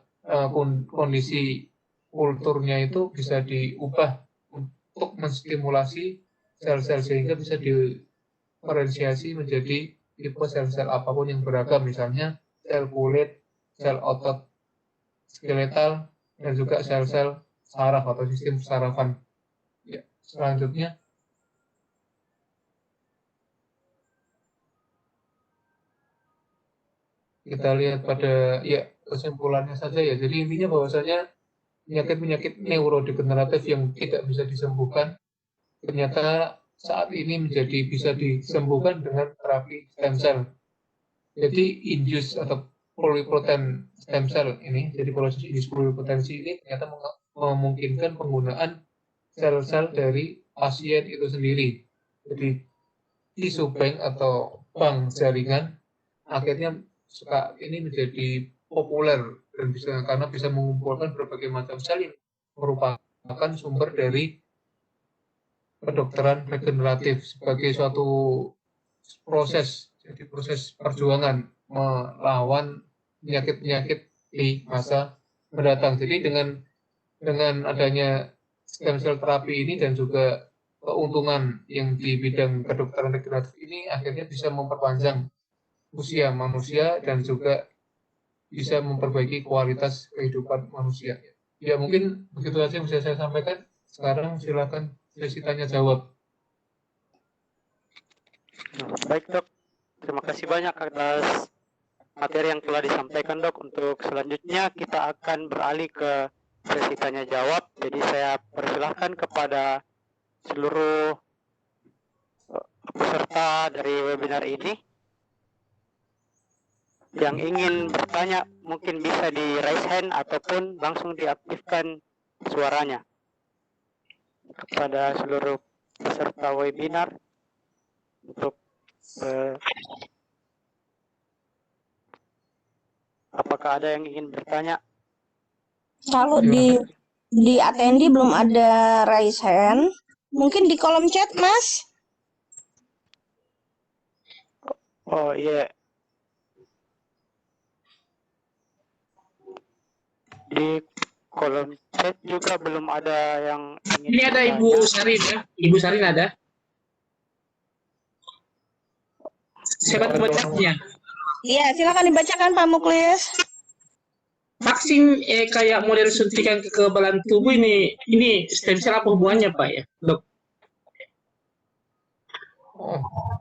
kondisi kulturnya itu bisa diubah untuk menstimulasi sel-sel sehingga bisa diferensiasi menjadi tipe sel-sel apapun yang beragam, misalnya sel kulit, sel otot skeletal, dan juga sel-sel saraf atau sistem sarafan. Ya, selanjutnya kita lihat pada kesimpulannya saja ya. Jadi intinya bahwasanya penyakit-penyakit neurodegeneratif yang tidak bisa disembuhkan ternyata saat ini bisa disembuhkan dengan terapi stem cell. Jadi induce atau pluripotent stem cell ini, jadi proses induce pluripotensi ini ternyata memungkinkan penggunaan sel-sel dari pasien itu sendiri. Jadi tisu bank atau bank jaringan akhirnya ini menjadi populer dan karena bisa mengumpulkan berbagai macam sel yang merupakan sumber dari kedokteran regeneratif sebagai suatu proses, jadi proses perjuangan melawan penyakit-penyakit di masa mendatang. Jadi dengan adanya stem cell terapi ini dan juga keuntungan yang di bidang kedokteran regeneratif ini akhirnya bisa memperpanjang usia manusia dan juga bisa memperbaiki kualitas kehidupan manusia. Ya mungkin begitu saja yang bisa saya sampaikan. Sekarang silakan sesi tanya jawab. Baik dok, terima kasih banyak atas materi yang telah disampaikan dok. Untuk selanjutnya kita akan beralih ke sesi tanya jawab. Jadi saya persilahkan kepada seluruh peserta dari webinar ini yang ingin bertanya, mungkin bisa di raise hand ataupun langsung diaktifkan suaranya. Kepada seluruh peserta webinar untuk apakah ada yang ingin bertanya? Kalau di attendi belum ada raise hand, mungkin di kolom chat, Mas. Oh iya. Di kolom chat juga belum ada yang ingin Ini ada bertanya. Ibu Sarin ya. Ibu Sarin ada. Saya bantu bacanya. Iya, silakan dibacakan Pak Muklis. Vaksin kayak model suntikan kekebalan tubuh ini stem cell apa hubungannya Pak ya, Dok?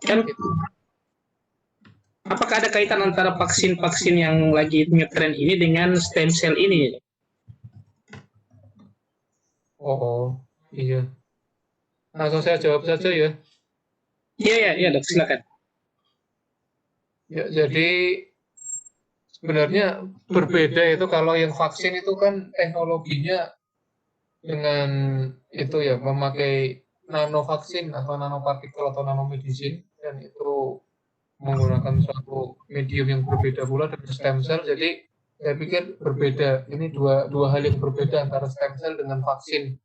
Kan apakah ada kaitan antara vaksin-vaksin yang lagi ngetren ini dengan stem cell ini? Oh, iya. Langsung saya jawab saja ya. Iya dok, silakan. Ya, jadi sebenarnya berbeda itu kalau yang vaksin itu kan teknologinya dengan itu ya memakai nanovaksin atau nanopartikel atau nanomedicine, dan itu menggunakan suatu medium yang berbeda pula dengan stem cell. Jadi saya pikir berbeda. Ini dua hal yang berbeda antara stem cell dengan vaksin.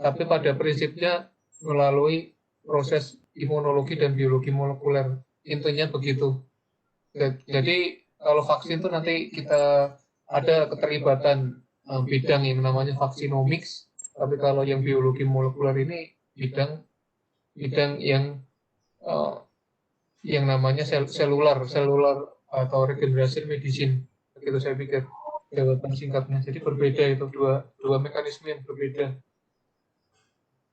Tapi pada prinsipnya melalui proses imunologi dan biologi molekuler. Intinya begitu. Jadi kalau vaksin itu nanti kita ada keterlibatan bidang yang namanya vaksinomics. Tapi kalau yang biologi molekuler ini bidang yang namanya selular atau regeneration medicine. Begitu saya pikir jawaban singkatnya. Jadi berbeda itu dua mekanisme yang berbeda.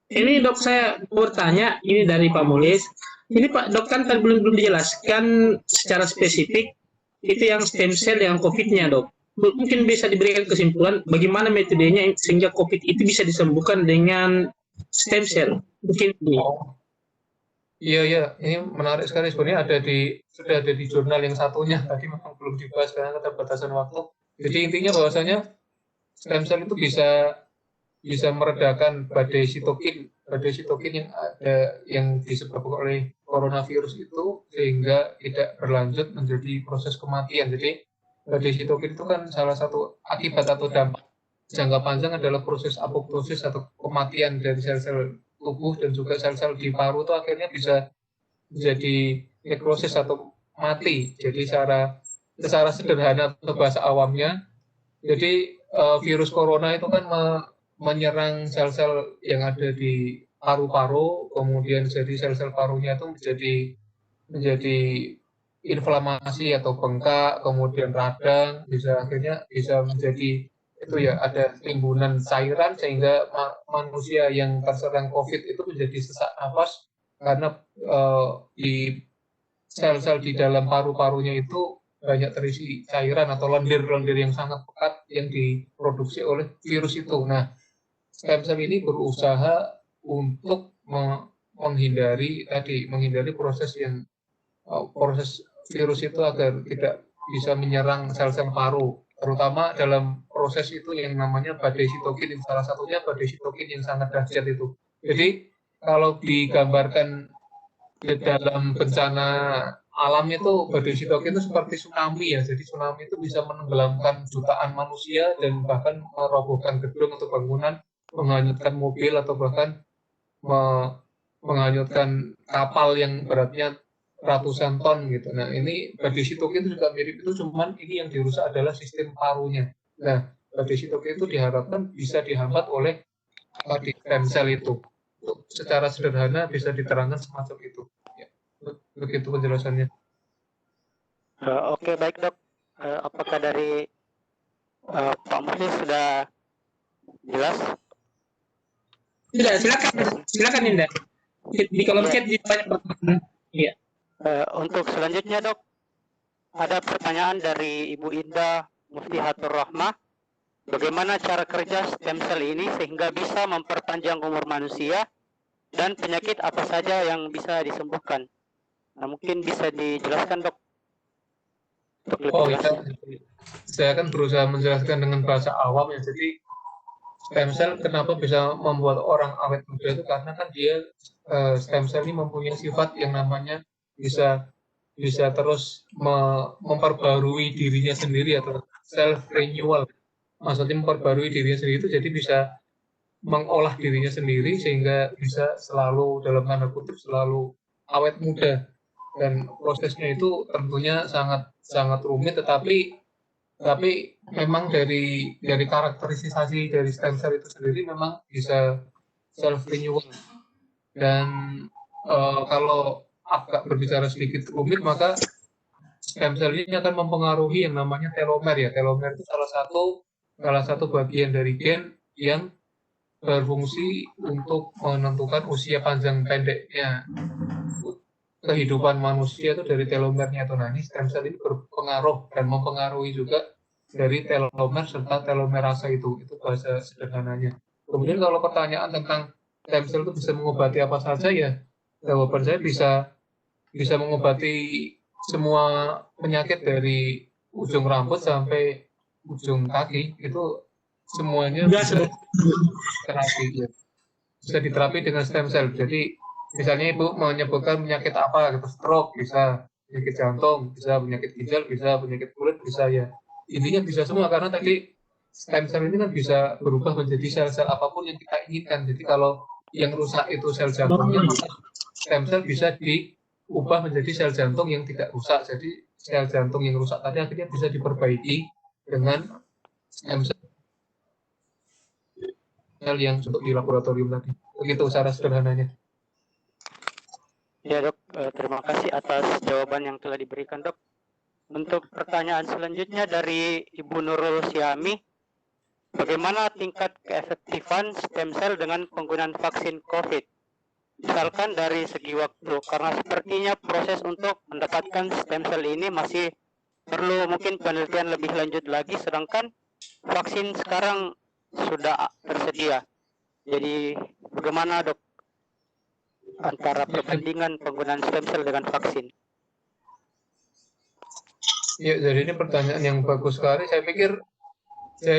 Ini dok saya bertanya, ini dari Pak Mulis. Ini Pak dok kan tadi belum dijelaskan secara spesifik itu yang stem cell yang COVID-nya dok. Mungkin bisa diberikan kesimpulan bagaimana metodenya sehingga COVID itu bisa disembuhkan dengan stem cell. Mungkin ini. Iya, iya, ini menarik sekali sebenarnya sudah ada di jurnal yang satunya tadi memang belum dibahas karena keterbatasan waktu. Jadi intinya bahwasanya stem cell itu bisa meredakan badai sitokin yang ada yang disebabkan oleh coronavirus itu sehingga tidak berlanjut menjadi proses kematian. Jadi badai sitokin itu kan salah satu akibat atau dampak jangka panjang adalah proses apoptosis atau kematian dari sel-sel tubuh dan juga sel-sel di paru itu akhirnya bisa menjadi nekrosis atau mati. Jadi secara sederhana atau bahasa awamnya, jadi virus corona itu kan menyerang sel-sel yang ada di paru-paru, kemudian jadi sel-sel parunya itu menjadi inflamasi atau bengkak, kemudian radang, akhirnya bisa menjadi itu ya ada timbunan cairan sehingga manusia yang terserang COVID itu menjadi sesak nafas karena di sel-sel di dalam paru-parunya itu banyak terisi cairan atau lendir-lendir yang sangat pekat yang diproduksi oleh virus itu. Nah, stem cell ini berusaha untuk menghindari proses virus itu agar tidak bisa menyerang sel-sel paru, terutama dalam proses itu yang namanya badai sitokin, salah satunya badai sitokin yang sangat dahsyat itu. Jadi kalau digambarkan di dalam bencana alam itu badai sitokin itu seperti tsunami ya, jadi tsunami itu bisa menenggelamkan jutaan manusia dan bahkan merobohkan gedung atau bangunan, menghanyutkan mobil atau bahkan menghanyutkan kapal yang beratnya ratusan ton gitu. Nah ini badai sitokin itu juga mirip itu, cuman ini yang dirusak adalah sistem parunya. Nah badai sitokin itu diharapkan bisa dihambat oleh tadi stem cell itu. Secara sederhana bisa diterangkan semacam itu. Ya, begitu penjelasannya. Oke, baik dok. Apakah dari Pak Muhlis sudah jelas? Sudah, silakan Indah. Di kolom chat banyak pertanyaan. Iya. Untuk selanjutnya dok, ada pertanyaan dari Ibu Indah Muftihatur Rahmah. Bagaimana cara kerja stem cell ini sehingga bisa memperpanjang umur manusia dan penyakit apa saja yang bisa disembuhkan? Nah, mungkin bisa dijelaskan dok. Oh iya, saya akan berusaha menjelaskan dengan bahasa awam ya. Jadi stem cell kenapa bisa membuat orang awet muda itu karena kan dia stem cell ini mempunyai sifat yang namanya bisa terus memperbarui dirinya sendiri atau self renewal. Maksudnya memperbarui dirinya sendiri itu jadi bisa mengolah dirinya sendiri sehingga bisa selalu dalam tanda kutip selalu awet muda. Dan prosesnya itu tentunya sangat rumit, tetapi memang dari karakterisasi dari stem cell itu sendiri memang bisa self renewal. Dan kalau agak berbicara sedikit rumit, maka stem cell ini akan mempengaruhi yang namanya telomer ya. Telomer itu salah satu bagian dari gen yang berfungsi untuk menentukan usia panjang pendeknya kehidupan manusia itu dari telomernya itu. Nah, ini stem cell ini berpengaruh dan mempengaruhi juga dari telomer serta telomerase itu bahasa sederhananya. Kemudian kalau pertanyaan tentang stem cell itu bisa mengobati apa saja ya, jawaban saya bisa mengobati semua penyakit dari ujung rambut sampai ujung kaki, itu semuanya bisa terapi ya. Bisa diterapi dengan stem cell. Jadi misalnya ibu menyebutkan penyakit apa gitu, stroke bisa, penyakit jantung bisa, penyakit ginjal bisa, penyakit kulit bisa ya. Intinya bisa semua karena tadi stem cell ini kan bisa berubah menjadi sel-sel apapun yang kita inginkan. Jadi kalau yang rusak itu sel jantungnya, maka stem cell bisa diubah menjadi sel jantung yang tidak rusak. Jadi sel jantung yang rusak tadi akhirnya bisa diperbaiki dengan stem cell yang untuk di laboratorium tadi. Begitu secara sederhananya. Ya dok, terima kasih atas jawaban yang telah diberikan dok. Untuk pertanyaan selanjutnya dari Ibu Nurul Syami, bagaimana tingkat keefektifan stem cell dengan penggunaan vaksin COVID? Misalkan dari segi waktu, karena sepertinya proses untuk mendapatkan stem cell ini masih perlu mungkin penelitian lebih lanjut lagi, sedangkan vaksin sekarang sudah tersedia. Jadi bagaimana dok? antara perbandingan penggunaan stem cell dengan vaksin? Ya, jadi ini pertanyaan yang bagus sekali. Saya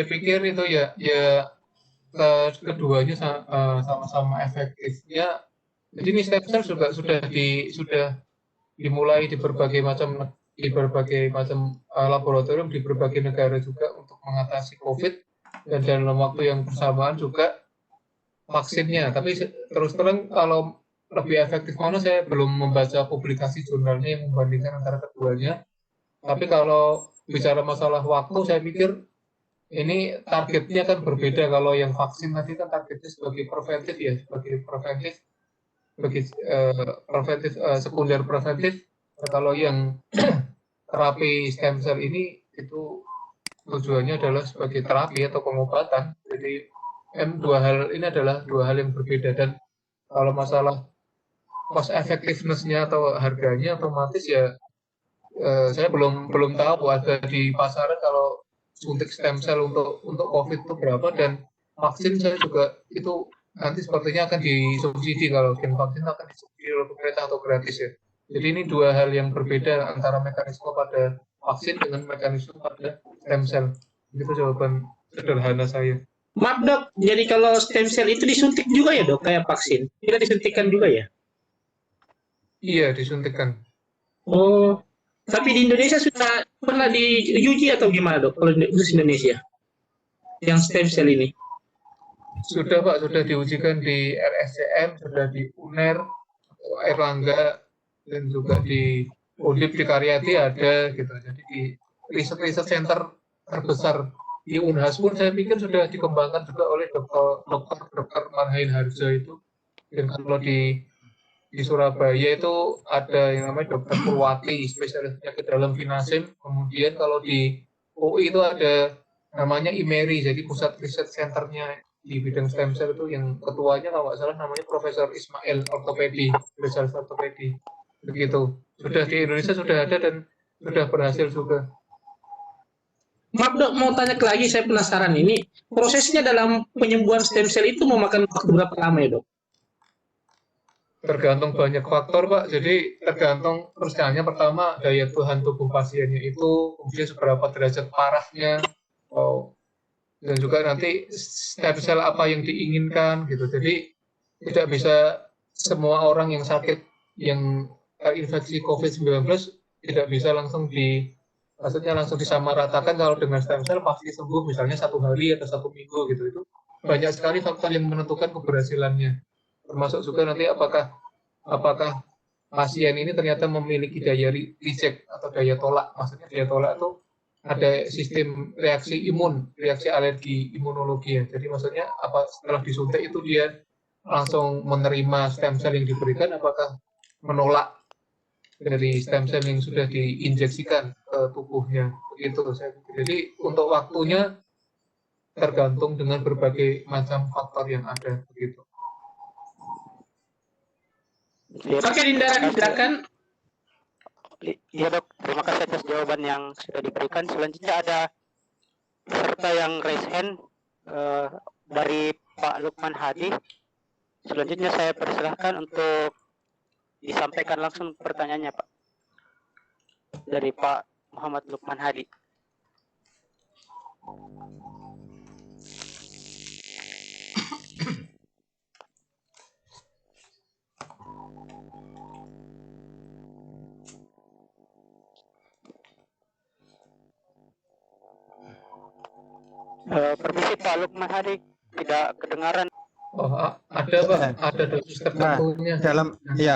pikir itu keduanya sama-sama efektif. Ya, jadi ini stem cell juga sudah dimulai di berbagai macam laboratorium di berbagai negara juga untuk mengatasi COVID, dan dalam waktu yang bersamaan juga vaksinnya. Tapi terus terang kalau lebih efektif mana, saya belum membaca publikasi jurnalnya yang membandingkan antara keduanya. Tapi kalau bicara masalah waktu, saya pikir ini targetnya kan berbeda. Kalau yang vaksin tadi kan targetnya sebagai preventif ya, sekunder preventif. Kalau yang terapi stem cell ini itu tujuannya adalah sebagai terapi atau pengobatan. Jadi dua hal ini adalah dua hal yang berbeda, dan kalau masalah cost effectiveness-nya atau harganya otomatis ya saya belum tahu ada di pasaran kalau suntik stem cell untuk COVID itu berapa, dan vaksin saya juga itu nanti sepertinya akan disubsidi. Kalau vaksin akan disubsidi oleh pemerintah atau gratis ya. Jadi ini dua hal yang berbeda antara mekanisme pada vaksin dengan mekanisme pada stem cell. Itu jawaban sederhana saya. Maaf dok, jadi kalau stem cell itu disuntik juga ya dok, kayak vaksin? Tidak disuntikkan juga ya? Iya, disuntikkan. Oh, tapi di Indonesia sudah pernah diuji atau gimana dok, kalau di Indonesia? Yang stem cell ini? Sudah Pak, sudah diujikan di RSCM, sudah di UNER, Erlangga, dan juga di Undip di Karyadi ada gitu. Jadi di riset center terbesar di Unhas pun saya pikir sudah dikembangkan juga oleh dokter Marhain Harjo itu. Dan kalau di Surabaya itu ada yang namanya Dokter Purwati, spesialis penyakit dalam Vinasim. Kemudian kalau di UI itu ada namanya IMERI, jadi pusat riset centernya di bidang stem cell itu, yang ketuanya kalau nggak salah namanya Profesor Ismail, ortopedi, spesialis ortopedi. Begitu. Sudah di Indonesia sudah ada dan sudah berhasil juga. Maaf dok, mau tanya lagi, saya penasaran ini. Prosesnya dalam penyembuhan stem cell itu memakan waktu berapa lama ya dok? Tergantung banyak faktor Pak. Jadi tergantung pertanyaannya, pertama daya tahan tubuh pasiennya itu, kemudian seberapa derajat parahnya, dan juga nanti stem cell apa yang diinginkan gitu. Jadi tidak bisa semua orang yang sakit yang infeksi COVID-19 tidak bisa langsung disamaratakan kalau dengan stem cell pasti sembuh misalnya 1 hari atau 1 minggu gitu. Itu banyak sekali faktor yang menentukan keberhasilannya. Termasuk juga nanti apakah pasien ini ternyata memiliki daya reject atau daya tolak. Maksudnya daya tolak itu ada sistem reaksi alergi imunologi ya. Jadi maksudnya setelah disuntik itu dia langsung menerima stem cell yang diberikan, apakah menolak dari stem cell yang sudah diinjeksikan ke tubuhnya, begitu saya pikir. Jadi untuk waktunya tergantung dengan berbagai macam faktor yang ada, begitu. Oke, Dinda, silakan. Iya dok, terima kasih atas jawaban yang sudah diberikan. Selanjutnya ada peserta yang raise hand dari Pak Lukman Hadi. Selanjutnya saya persilahkan untuk disampaikan langsung pertanyaannya Pak, dari Pak Muhammad Lukman Hadi. Permisi Pak Lukman Hadi, tidak kedengaran. Oh, ada Pak, ada dosis tertentunya.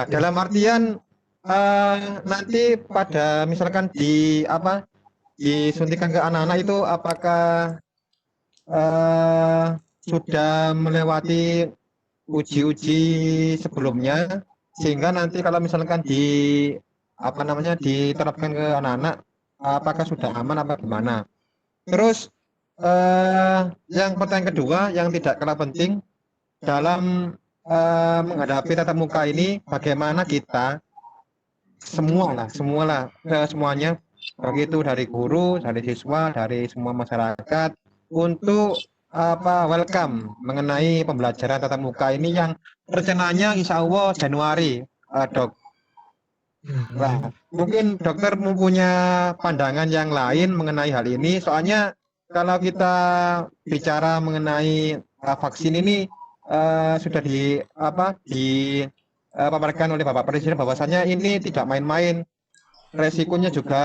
Dalam artian nanti pada misalkan disuntikan ke anak-anak itu apakah sudah melewati uji-uji sebelumnya, sehingga nanti kalau misalkan diterapkan ke anak-anak apakah sudah aman apa gimana. Terus yang pertanyaan kedua yang tidak kalah penting dalam menghadapi tatap muka ini, bagaimana kita semuanya, begitu dari guru, dari siswa, dari semua masyarakat, untuk welcome mengenai pembelajaran tatap muka ini yang rencananya insya Allah Januari, Dok. Nah, mungkin dokter mempunyai pandangan yang lain mengenai hal ini. Soalnya kalau kita bicara mengenai vaksin ini sudah dipaparkan oleh Bapak Presiden bahwasanya ini tidak main-main. Resikonya juga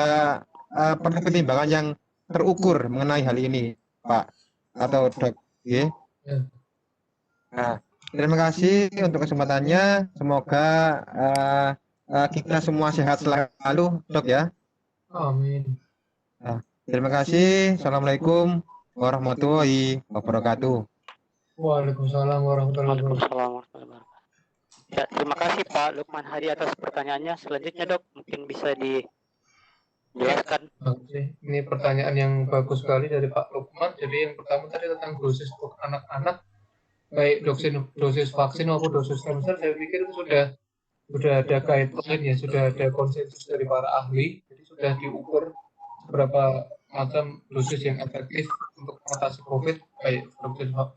perlu pertimbangan yang terukur mengenai hal ini, Pak atau Dok. Oke. Nah, terima kasih untuk kesempatannya. Semoga kita semua sehat selalu, Dok ya. Amin. Nah, terima kasih. Assalamualaikum warahmatullahi wabarakatuh. Waalaikumsalam warahmatullahi wabarakatuh. Waalaikumsalam warahmatullahi wabarakatuh. Ya, terima kasih Pak Lukman Hadi atas pertanyaannya. Selanjutnya Dok, mungkin bisa dijelaskan. Ini pertanyaan yang bagus sekali dari Pak Lukman. Jadi yang pertama tadi tentang dosis untuk anak-anak, baik dosis vaksin maupun dosis stem cell, saya pikir itu sudah ada guideline ya, sudah ada konsensus dari para ahli, jadi sudah diukur berapa macam dosis yang efektif untuk mengatasi COVID, baik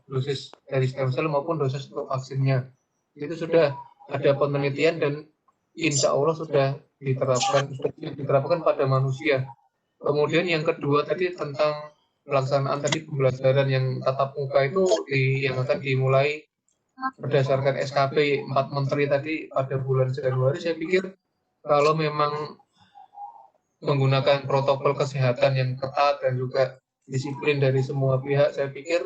dosis dari stem cell maupun dosis untuk vaksinnya. Itu sudah ada penelitian dan insya Allah sudah diterapkan pada manusia. Kemudian yang kedua tadi tentang pelaksanaan tadi pembelajaran yang tatap muka itu yang akan dimulai berdasarkan SKP 4 Menteri tadi pada bulan Januari. Saya pikir kalau memang menggunakan protokol kesehatan yang ketat dan juga disiplin dari semua pihak, saya pikir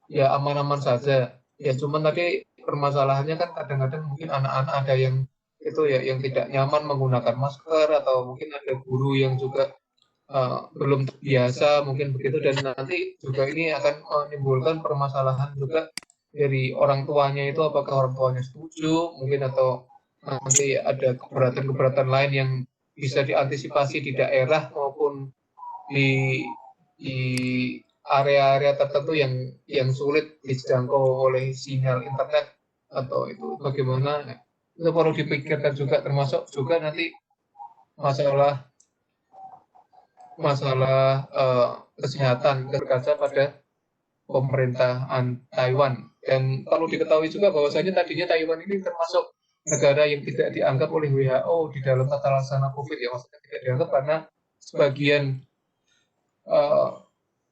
ya aman-aman saja. Ya cuman tadi permasalahannya kan kadang-kadang mungkin anak-anak ada yang itu ya yang tidak nyaman menggunakan masker, atau mungkin ada guru yang juga belum terbiasa mungkin begitu, dan nanti juga ini akan menimbulkan permasalahan juga dari orang tuanya itu, apakah orang tuanya setuju mungkin, atau nanti ada keberatan-keberatan lain yang bisa diantisipasi di daerah maupun di area-area tertentu yang sulit dijangkau oleh sinyal internet, atau itu bagaimana, itu perlu dipikirkan juga, termasuk juga nanti masalah kesehatan berkaca pada pemerintahan Taiwan. Dan perlu diketahui juga bahwasanya tadinya Taiwan ini termasuk negara yang tidak dianggap oleh WHO di dalam tata laksana COVID, ya maksudnya tidak dianggap karena sebagian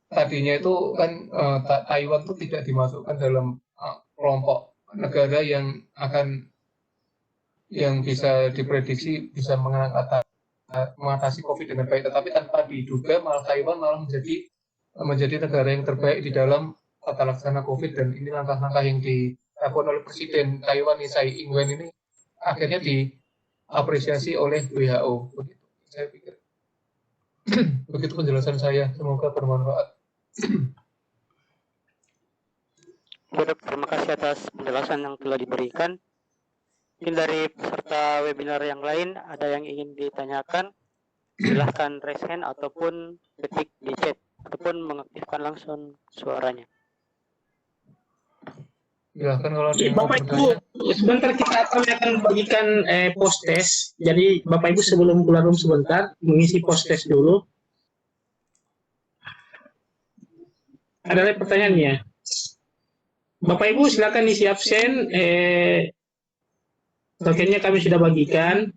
tadinya itu kan Taiwan itu tidak dimasukkan dalam kelompok negara yang bisa diprediksi bisa mengatasi COVID dengan baik, tetapi tanpa diduga malah Taiwan malah menjadi negara yang terbaik di dalam tata laksana COVID, dan ini langkah-langkah yang dilakukan oleh Presiden Taiwan Tsai Ing-wen ini akhirnya diapresiasi oleh WHO. Begitu saya pikir. Begitu penjelasan saya, semoga bermanfaat. Ya, Dok, terima kasih atas penjelasan yang telah diberikan. Mungkin dari peserta webinar yang lain ada yang ingin ditanyakan, silahkan raise hand ataupun ketik di chat ataupun mengaktifkan langsung suaranya. Silahkan kalau ada yang Bapak Ibu, sebentar kami akan bagikan post test. Jadi Bapak Ibu sebelum keluar room sebentar mengisi post test dulu. Ada pertanyaannya. Bapak Ibu silakan isi absen. Tokennya kami sudah bagikan.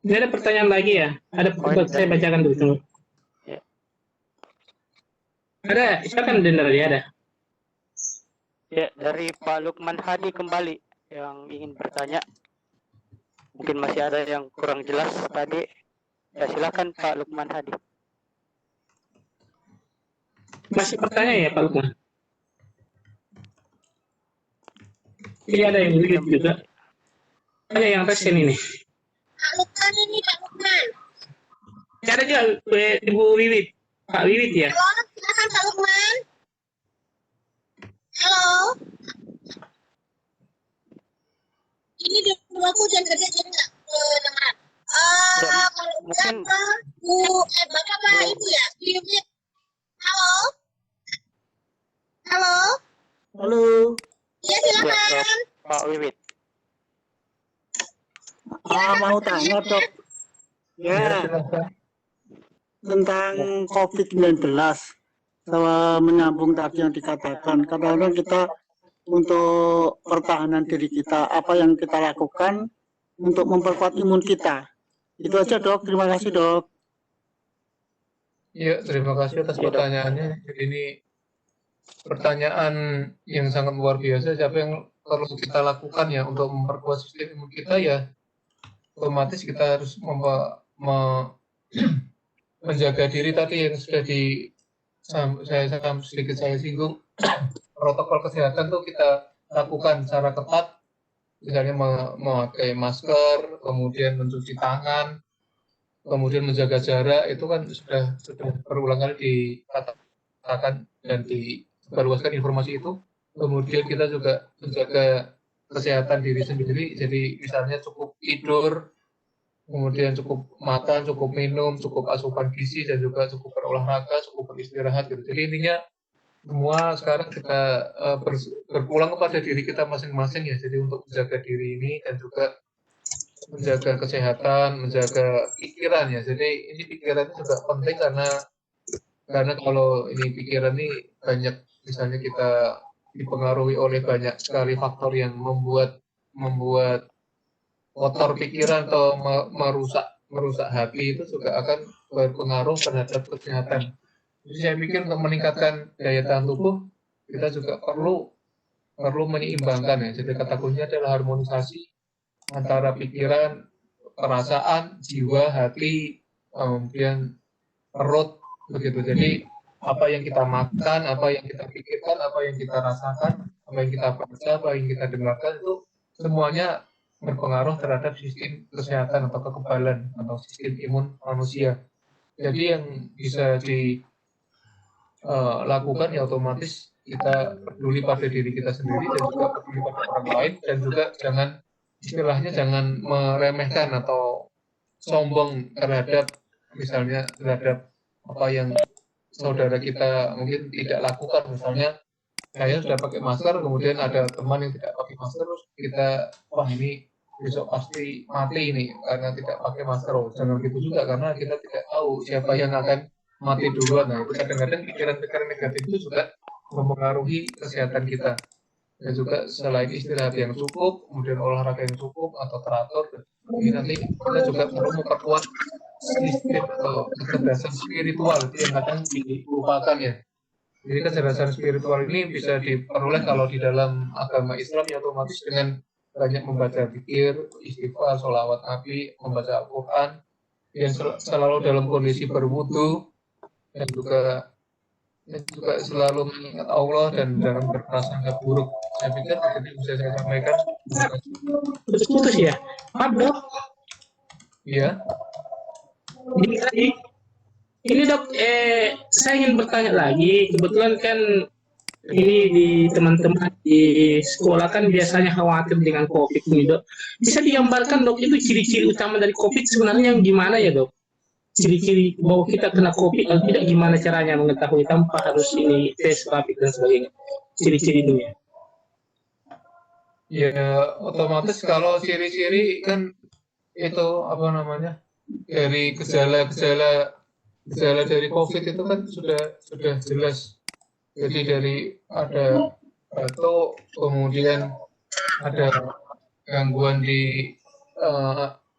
Ini ada pertanyaan lagi ya? Ada, saya bacakan dulu. Ya. Ada, silakan Dendra, ada. Ya, dari Pak Lukman Hadi kembali yang ingin bertanya. Mungkin masih ada yang kurang jelas tadi. Ya, silakan Pak Lukman Hadi. Masih pertanyaan ya Pak Lukman? Ini ada yang Wiwit juga. Ada yang resen ini. Pak Lukman ini, Pak Lukman. Ada juga Ibu Wiwit. Pak Wiwit ya? Halo, silakan Pak Lukman. Halo. Ini di rumahku jam kerja jadi nggak kedengaran. Kalau Mungkin Bapak apa Ibu ya? Ibu. Halo. Halo. Halo, Ya, ya, silakan. Pak Wiwit. mau tanya dok, ya silahkan. tentang COVID-19. Menyambung tadi yang dikatakan, kadang-kadang kita untuk pertahanan diri kita, apa yang kita lakukan untuk memperkuat imun kita. Itu aja dok, terima kasih dok. Ya, terima kasih atas Iya, Dok. pertanyaannya. Jadi ini pertanyaan yang sangat luar biasa. Siapa yang perlu kita lakukan ya untuk memperkuat sistem imun kita ya? Otomatis kita harus menjaga diri tadi yang sudah sedikit saya singgung. Protokol kesehatan tuh kita lakukan secara ketat, misalnya memakai masker, kemudian mencuci tangan, kemudian menjaga jarak, itu kan sudah berulang kali dikatakan dan disebarluaskan informasi itu. Kemudian kita juga menjaga kesehatan diri sendiri, jadi misalnya cukup tidur, kemudian cukup makan, cukup minum, cukup asupan gizi, dan juga cukup berolahraga, cukup beristirahat gitu. Jadi intinya semua sekarang kita berpulang kepada diri kita masing-masing ya. Jadi untuk menjaga diri ini dan juga menjaga kesehatan, menjaga pikiran ya. Jadi ini pikiran juga penting karena kalau ini pikiran ini banyak, misalnya kita dipengaruhi oleh banyak sekali faktor yang membuat kotor pikiran atau merusak hati, itu juga akan berpengaruh terhadap kesehatan. Jadi saya pikir untuk meningkatkan daya tahan tubuh kita juga perlu menyeimbangkan ya. Jadi kata kuncinya adalah harmonisasi antara pikiran, perasaan, jiwa, hati, kemudian perut begitu. Jadi apa yang kita makan, apa yang kita pikirkan, apa yang kita rasakan, apa yang kita baca, apa yang kita dengarkan, itu semuanya berpengaruh terhadap sistem kesehatan atau kekebalan atau sistem imun manusia. Jadi yang bisa dilakukan ya otomatis kita peduli pada diri kita sendiri dan juga peduli pada orang lain, dan juga istilahnya jangan meremehkan atau sombong terhadap apa yang saudara kita mungkin tidak lakukan. Misalnya saya sudah pakai masker, kemudian ada teman yang tidak pakai masker, terus kita, wah ini besok pasti mati ini karena tidak pakai masker. Oh, jangan gitu juga, karena kita tidak tahu siapa yang akan mati duluan. Nah, itu kadang-kadang pikiran-pikiran negatif itu juga mempengaruhi kesehatan kita. Dan juga selain istirahat yang cukup, kemudian olahraga yang cukup atau teratur, ini nanti kita juga perlu memperkuat sistem atau kecerdasan spiritual yang kadang dilupakan ya. Jadi kecerdasan spiritual ini bisa diperoleh kalau di dalam agama Islam ya otomatis dengan banyak membaca zikir, istighfar, sholawat Nabi, membaca Al-Quran, yang selalu dalam kondisi berwudu, dan juga selalu mengingat Allah dan dalam berprasangka buruk. Saya pikir tadi bisa saya sampaikan. Putus ya, Pak dok. Iya. Ini dok, saya ingin bertanya lagi. Kebetulan kan ini di teman-teman di sekolah kan biasanya khawatir dengan COVID ini dok. Bisa digambarkan dok, itu ciri-ciri utama dari COVID sebenarnya yang gimana ya dok? Ciri-ciri bahwa kita kena COVID atau tidak, gimana caranya mengetahui tanpa harus ini tes rapid dan sebagainya? Ciri-ciri itu ya. Ya otomatis kalau ciri-ciri kan itu apa namanya, dari gejala dari COVID itu kan sudah jelas. Jadi dari ada batuk, kemudian ada gangguan di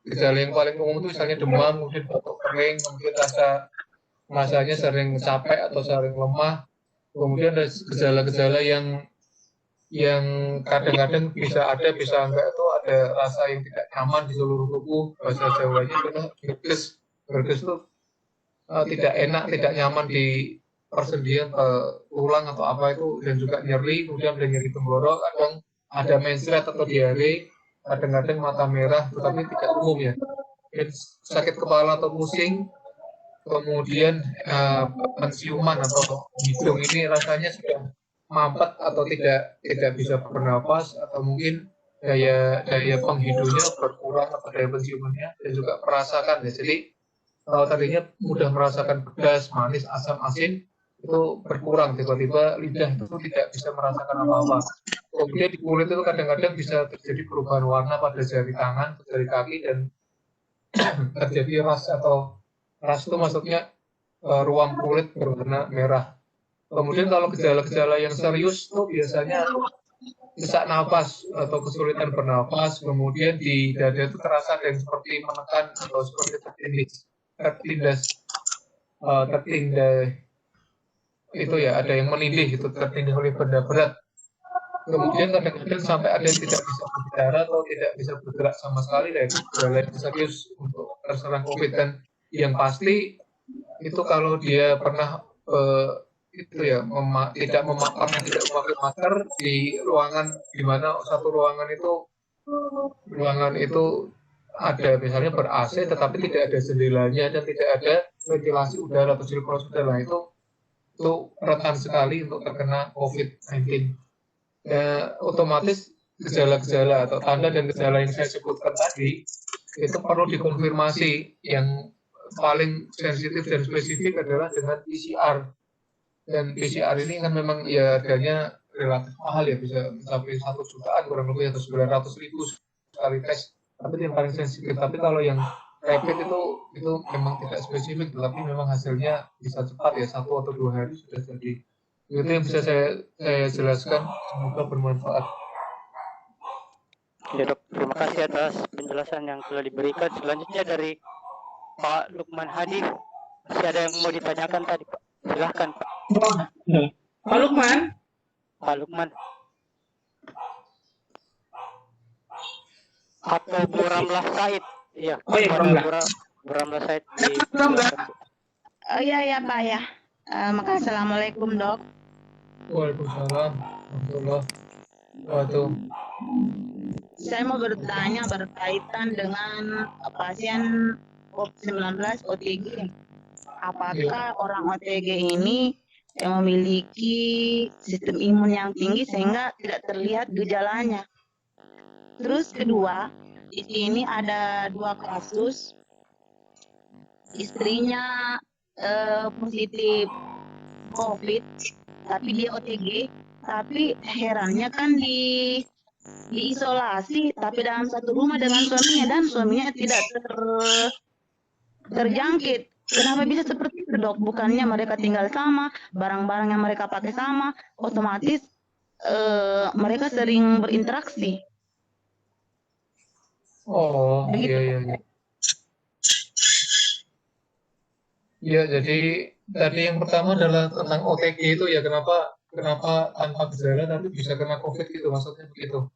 gejala yang paling umum itu misalnya demam, kemudian batuk kering, kemudian rasanya sering capek atau sering lemah, kemudian ada gejala-gejala yang kadang-kadang bisa ada, bisa enggak, itu ada rasa yang tidak nyaman di seluruh tubuh. Bahasa Jawanya adalah gerges itu tidak enak, tidak nyaman di persendian tulang atau apa itu, dan juga nyeri, kemudian ada nyeri tenggorok, kadang ada mensret atau diare, kadang-kadang mata merah, tetapi tidak umum ya. Dan sakit kepala atau pusing, kemudian penciuman atau hidung ini rasanya sudah mampet atau tidak bisa bernafas, atau mungkin daya penghidungnya berkurang atau daya penciumannya, dan juga merasakan ya. Jadi kalau tadinya mudah merasakan pedas, manis, asam, asin, itu berkurang, tiba-tiba lidah itu tidak bisa merasakan apa-apa. Kemudian di kulit itu kadang-kadang bisa terjadi perubahan warna pada jari tangan, jari kaki, dan terjadi ras itu maksudnya ruam kulit berwarna merah. Kemudian kalau gejala-gejala yang serius itu biasanya sesak nafas atau kesulitan bernafas, kemudian di dada itu terasa ada yang seperti menekan atau seperti tertindas itu ya, ada yang menindih itu, tertindih oleh benda berat. Kemudian kadang-kadang sampai ada yang tidak bisa berbicara atau tidak bisa bergerak sama sekali, dan itu gejala yang serius untuk terserang COVID. Dan yang pasti itu kalau dia pernah itu ya tidak memakai masker di ruangan, di mana satu ruangan itu ada misalnya ber AC tetapi tidak ada jendelanya dan tidak ada ventilasi udara atau sirkulasi udara, itu rentan sekali untuk terkena COVID-19. Ya, otomatis gejala-gejala atau tanda dan gejala yang saya sebutkan tadi itu perlu dikonfirmasi. Yang paling sensitif dan spesifik adalah dengan PCR. Dan PCR ini kan memang ya harganya relatif mahal ya, bisa mencapai 1 jutaan kurang lebih atau 900.000 sekali tes. Tapi yang paling sensitif. Tapi kalau yang rapid itu memang tidak spesifik, tetapi memang hasilnya bisa cepat ya, 1 atau 2 hari sudah jadi. Itu yang bisa saya jelaskan, semoga bermanfaat. Ya dok, terima kasih atas penjelasan yang telah diberikan. Selanjutnya dari Pak Lukman Hadi, masih ada yang mau ditanyakan tadi Pak? Silahkan Pak. Pak Lukman. Pak Lukman. Atau Bu Ramlah Said. Iya. Oh iya, Bu Ramlah Said. Oh iya Pak ya. Makasih. Assalamualaikum dok. Waalaikumsalam warahmatullahi wabarakatuh. Saya mau bertanya berkaitan dengan pasien COVID-19 OTG. Apakah orang OTG ini yang memiliki sistem imun yang tinggi sehingga tidak terlihat gejalanya? Terus kedua, di sini ada 2 kasus, istrinya positif COVID, tapi dia OTG. Tapi herannya kan diisolasi, tapi dalam satu rumah dengan suaminya, dan suaminya tidak terjangkit. Kenapa bisa seperti itu dok? Bukannya mereka tinggal sama, barang-barang yang mereka pakai sama, otomatis mereka sering berinteraksi. Oh iya. Ya, jadi tadi yang pertama adalah tentang OTG itu ya, kenapa tanpa gejala tapi bisa kena COVID gitu, maksudnya begitu?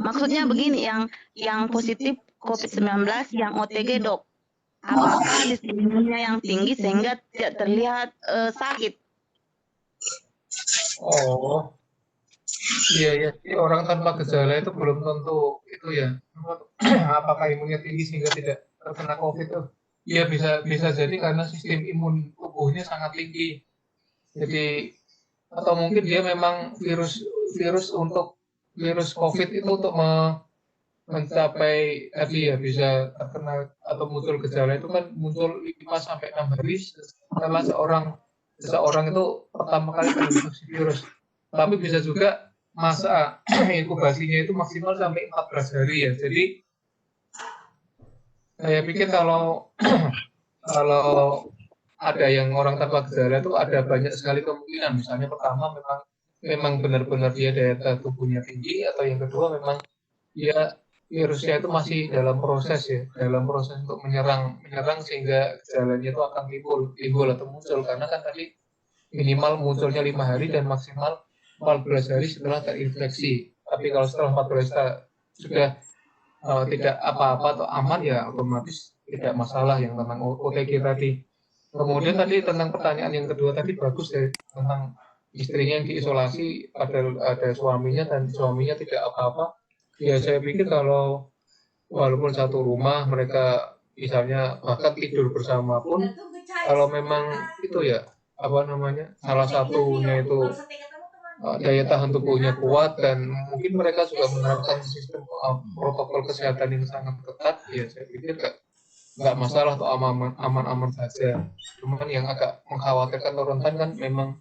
Maksudnya begini, yang positif COVID-19 yang OTG dok, apakah sistem imunnya yang tinggi sehingga tidak terlihat sakit? Oh iya. Jadi orang tanpa gejala itu belum tentu itu ya, apakah imunnya tinggi sehingga tidak terkena COVID itu? Iya, bisa jadi karena sistem imun tubuhnya sangat tinggi. Jadi atau mungkin dia memang virus COVID itu untuk mencapai tadi ya, bisa terkena atau muncul gejala itu kan muncul 5-6 hari setelah seseorang itu pertama kali terinfeksi virus. Tapi bisa juga masa inkubasinya itu maksimal sampai 14 hari ya. Jadi saya pikir kalau ada yang orang tanpa gejala itu ada banyak sekali kemungkinan. Misalnya pertama memang benar-benar dia daya tubuhnya tinggi, atau yang kedua memang dia virusnya itu masih dalam proses untuk menyerang sehingga gejalanya itu akan timbul atau muncul, karena kan tadi minimal munculnya 5 hari dan maksimal 14 hari setelah terinfeksi. Tapi kalau setelah 14 hari sudah tidak apa-apa atau aman ya otomatis tidak masalah yang tentang OTG tadi. Kemudian tadi tentang pertanyaan yang kedua tadi bagus ya, tentang istrinya yang diisolasi padahal ada suaminya dan suaminya tidak apa-apa. Ya saya pikir kalau walaupun satu rumah mereka misalnya bahkan tidur bersama pun, kalau memang itu ya salah satunya itu daya tahan tubuhnya kuat dan mungkin mereka juga menerapkan sistem protokol kesehatan yang sangat ketat, ya saya pikir nggak masalah atau aman-aman saja. Cuman yang agak mengkhawatirkan atau rentan kan memang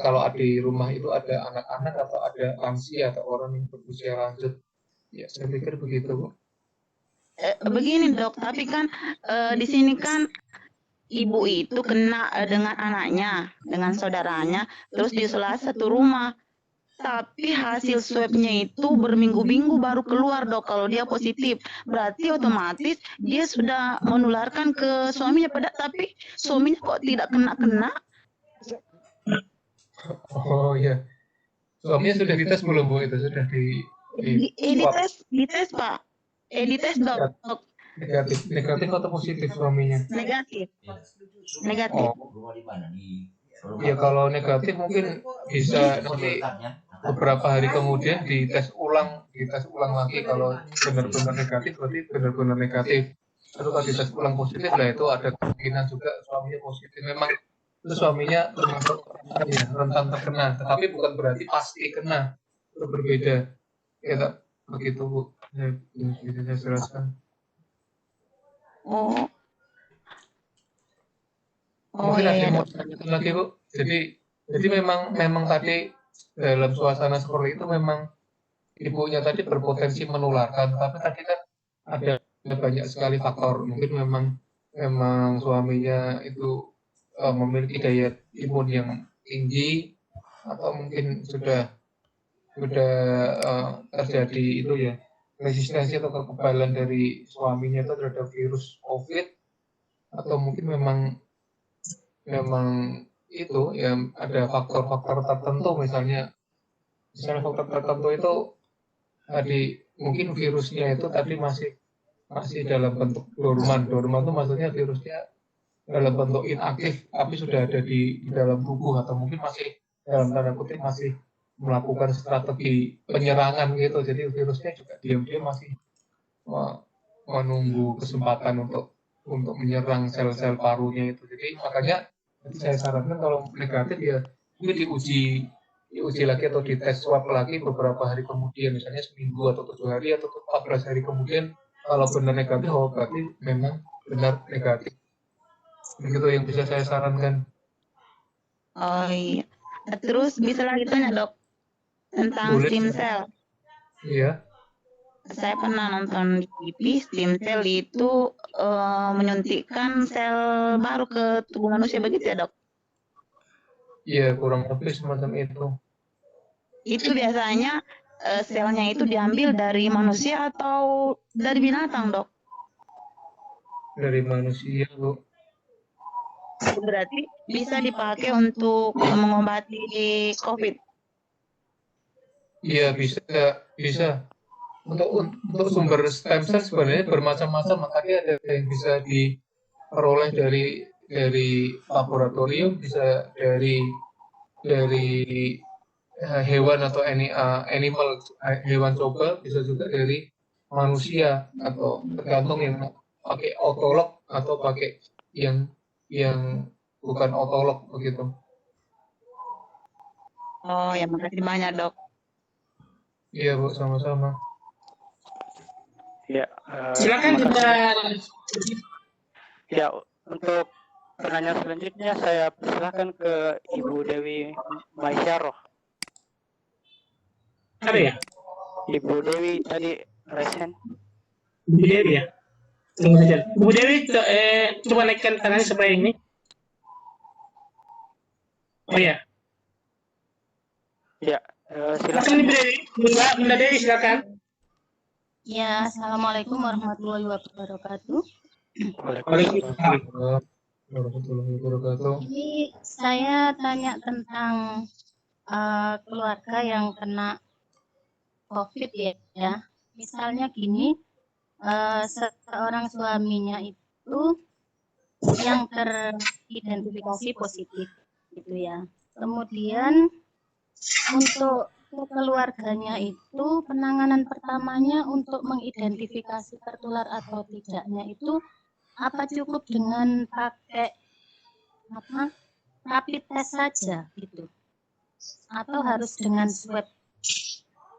kalau di rumah itu ada anak-anak atau ada lansia atau orang yang berusia lanjut. Ya saya pikir begitu Bu. Begini dok, tapi kan di sini kan ibu itu kena dengan anaknya, dengan saudaranya, terus diisolasi satu rumah. tapi hasil swabnya itu berminggu-minggu baru keluar dok kalau dia positif. Berarti otomatis dia sudah menularkan ke suaminya, tapi suaminya kok tidak kena-kena? Oh iya, suaminya sudah dites belum Bu? Itu sudah di swab Dites Pak. Dites dok. negatif atau positif suaminya? Negatif. Oh, ya kalau negatif mungkin bisa nanti beberapa hari kemudian dites ulang lagi. Kalau benar-benar negatif berarti benar-benar negatif. Terus kalau dites ulang positif lah itu ada kemungkinan juga suaminya positif. Memang itu suaminya termasuk rentan terkena, tetapi bukan berarti pasti kena. Itu berbeda. Ya begitu Bu. Ya, bisa saya jelaskan. Oh Mungkin ada iya yang mau dok. tanyakan lagi Bu. Jadi memang tadi dalam suasana seperti itu memang ibunya tadi berpotensi menularkan, tapi tadi kan ada banyak sekali faktor. Mungkin memang suaminya itu memiliki daya imun yang tinggi, atau mungkin sudah terjadi itu ya, resistensi atau kekebalan dari suaminya itu terhadap virus COVID, atau mungkin memang itu ya ada faktor-faktor tertentu, misalnya faktor tertentu itu tadi mungkin virusnya itu tadi masih dalam bentuk dorman itu maksudnya virusnya dalam bentuk inaktif tapi sudah ada di dalam tubuh, atau mungkin masih dalam tanda kutip masih melakukan strategi penyerangan gitu, jadi virusnya juga diam-diam masih menunggu kesempatan untuk menyerang sel-sel parunya itu. Jadi makanya saya sarankan kalau negatif ya mungkin diuji lagi atau dites swab lagi beberapa hari kemudian, misalnya seminggu atau 7 hari atau 14 hari kemudian. Kalau benar negatif, oh berarti memang benar negatif. Begitu yang bisa saya sarankan. Oh iya. Terus bisa lagi tanya dok tentang Boleh. stem cell. Iya. Saya pernah nonton di TV, stem cell itu menyuntikkan sel baru ke tubuh manusia, begitu ya dok? Iya, kurang lebih semacam itu. Itu biasanya selnya itu diambil dari manusia atau dari binatang dok? Dari manusia Bu. Berarti bisa dipakai untuk mengobati COVID? Iya, bisa. Untuk sumber stem cell sebenarnya bermacam-macam, makanya ada yang bisa diperoleh dari laboratorium, bisa dari hewan atau animal, hewan coba, bisa juga dari manusia, atau tergantung yang pakai otolog atau pakai yang bukan otolog begitu. Oh ya, makasih banyak dok. Iya Bu, sama-sama. Ya, Silakan kita. Ya, untuk pertanyaan selanjutnya saya persilakan ke Ibu Dewi Maisyarah. Ada ya? Ibu Dewi tadi resen. Bu Dewi ya? Tunggu saja. Bu Dewi, coba naikkan tangannya supaya ini. Oh ya. Ya, Silakan silakan. Ibu Dewi. Bunda Dewi silakan. Ya, Assalamualaikum warahmatullahi wabarakatuh. Waalaikumsalam. Warahmatullahi wabarakatuh. Ini saya tanya tentang keluarga yang kena COVID ya. Misalnya gini, seorang suaminya itu yang teridentifikasi positif gitu ya. Kemudian untuk keluarganya itu penanganan pertamanya untuk mengidentifikasi tertular atau tidaknya itu apa cukup dengan pakai rapid test saja gitu, atau harus dengan swab?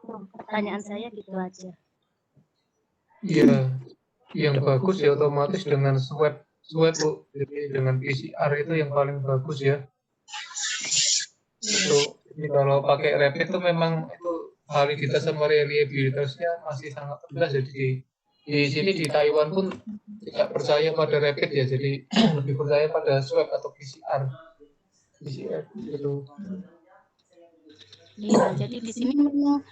Pertanyaan saya gitu aja. Iya, yang bagus ya otomatis dengan swab Bu. Jadi dengan PCR itu yang paling bagus ya. Itu jadi kalau pakai rapid itu memang itu validitas sama reliabilitasnya masih sangat rendah. Jadi di sini di Taiwan pun tidak percaya pada rapid ya, jadi lebih percaya pada swab atau PCR gitu. Iya, jadi di sini memang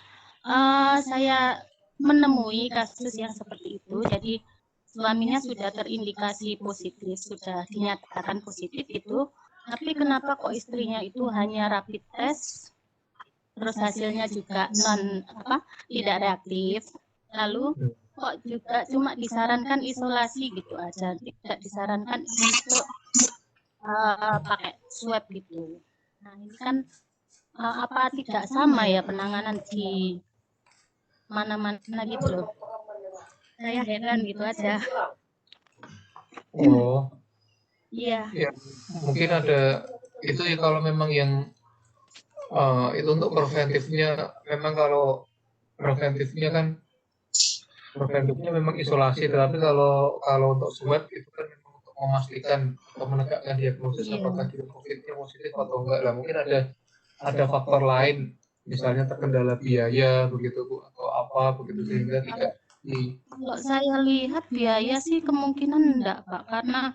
saya menemui kasus yang seperti itu. Jadi suaminya sudah terindikasi positif, sudah dinyatakan positif itu, tapi kenapa kok istrinya itu hanya rapid test, terus hasilnya juga tidak reaktif, lalu kok juga cuma disarankan isolasi gitu aja, tidak disarankan untuk pakai swab gitu. Nah ini kan apa tidak sama ya penanganan di mana-mana gitu loh. Saya heran gitu aja. Oh, Iya. ya mungkin ada itu ya kalau memang yang itu untuk preventifnya, memang kalau preventifnya memang isolasi, tetapi kalau untuk swab itu kan memang untuk memastikan atau menegakkan diagnosis Iya. apakah dia COVID-nya positif atau enggak lah. Mungkin ada faktor lain, misalnya terkendala biaya begitu Bu, atau apa begitu sehingga tidak di Kalau saya lihat biaya sih kemungkinan enggak Pak, karena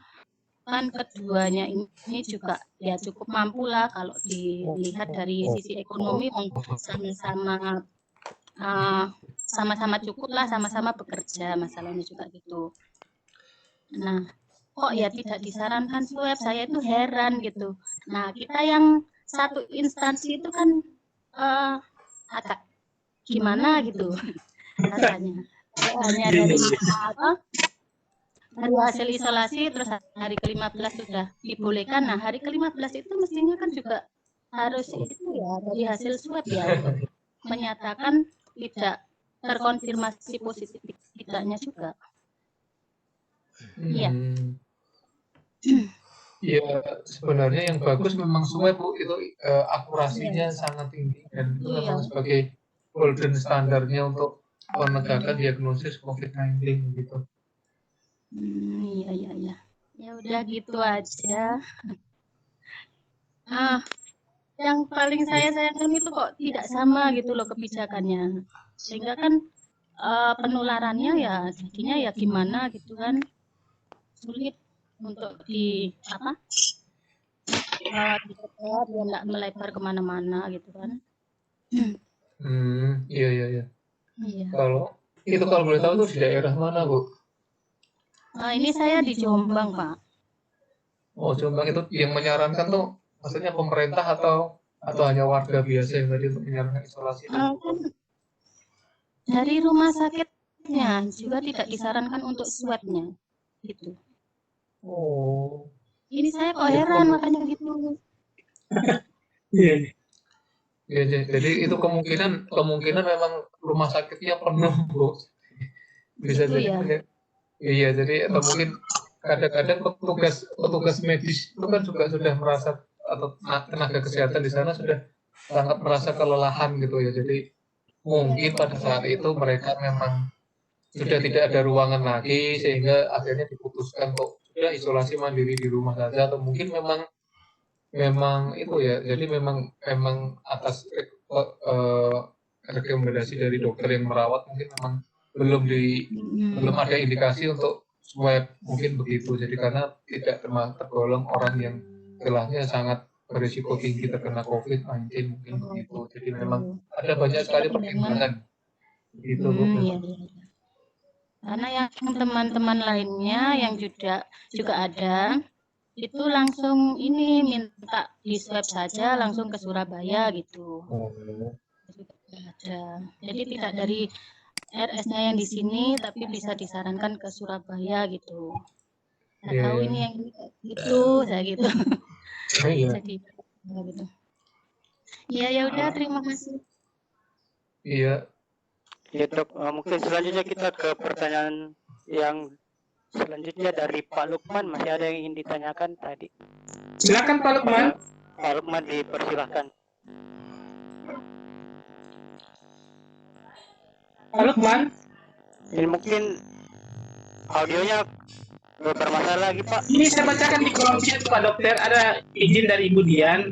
kan keduanya ini juga ya cukup mampu lah kalau dilihat dari sisi ekonomi, sama-sama cukup lah, sama-sama bekerja, masalahnya juga gitu. Nah, kok ya tidak disarankan swab, saya itu heran gitu. Nah, kita yang satu instansi itu kan agak gimana gitu rasanya. Hanya dari dari hasil isolasi terus hari ke-15 sudah dibolehkan. Nah, hari ke-15 itu mestinya kan juga harus itu ya dari hasil swab ya untuk menyatakan tidak terkonfirmasi positif tidaknya juga. Iya. Ya, sebenarnya yang bagus memang swab Bu, itu akurasinya sangat tinggi dan itu memang sebagai golden standarnya untuk penegakan diagnosis COVID-19 gitu. Iya. Ya udah gitu aja. Yang paling saya sayangkan itu kok tidak sama gitu loh kebijakannya. Sehingga kan penularannya ya jadinya ya gimana gitu kan. Sulit untuk dicegah biar nggak melebar kemana-mana gitu kan. Iya. Iya. Kalau boleh tahu itu di daerah mana Bu? Ini saya di Jombang Pak. Oh, Jombang itu yang menyarankan tuh maksudnya pemerintah atau hanya warga biasa yang tadi untuk menyarankan isolasi? Dari rumah sakitnya juga tidak disarankan untuk swabnya gitu. Oh. Ini saya kok heran makanya gitu. Iya. Ya, jadi itu kemungkinan memang rumah sakitnya penuh Bu. Bisa gitu jadi ya. Iya, jadi atau mungkin kadang-kadang petugas medis itu kan juga sudah merasa, atau tenaga kesehatan di sana sudah sangat merasa kelelahan gitu ya. Jadi mungkin pada saat itu mereka memang sudah tidak ada ruangan lagi sehingga akhirnya diputuskan kok sudah isolasi mandiri di rumah saja, atau mungkin memang itu ya. Jadi memang atas rekomendasi dari dokter yang merawat mungkin memang belum ada indikasi untuk swab, mungkin begitu. Jadi karena tidak tergolong orang yang istilahnya sangat berisiko tinggi terkena COVID-19 mungkin begitu. Jadi memang ada banyak sekali pertimbangan. Gitu Bu. Iya. Karena yang teman-teman lainnya yang juga ada itu langsung ini minta di swab saja langsung ke Surabaya gitu. Ada. Jadi tidak dari RS-nya yang di sini tapi bisa disarankan ke Surabaya gitu. Nggak tahu ini yang gitu, saya gitu. Jadi gitu. Iya ya udah, terima kasih. Iya. Ya Dok, mungkin selanjutnya kita ke pertanyaan yang selanjutnya dari Pak Lukman. Masih ada yang ingin ditanyakan tadi? Silakan Pak Lukman. Pak Lukman dipersilahkan. Pak Lukman. Ini mungkin audionya bermasalah lagi Pak. Ini saya bacakan di kolom chat Pak Dokter, ada izin dari Ibu Dian.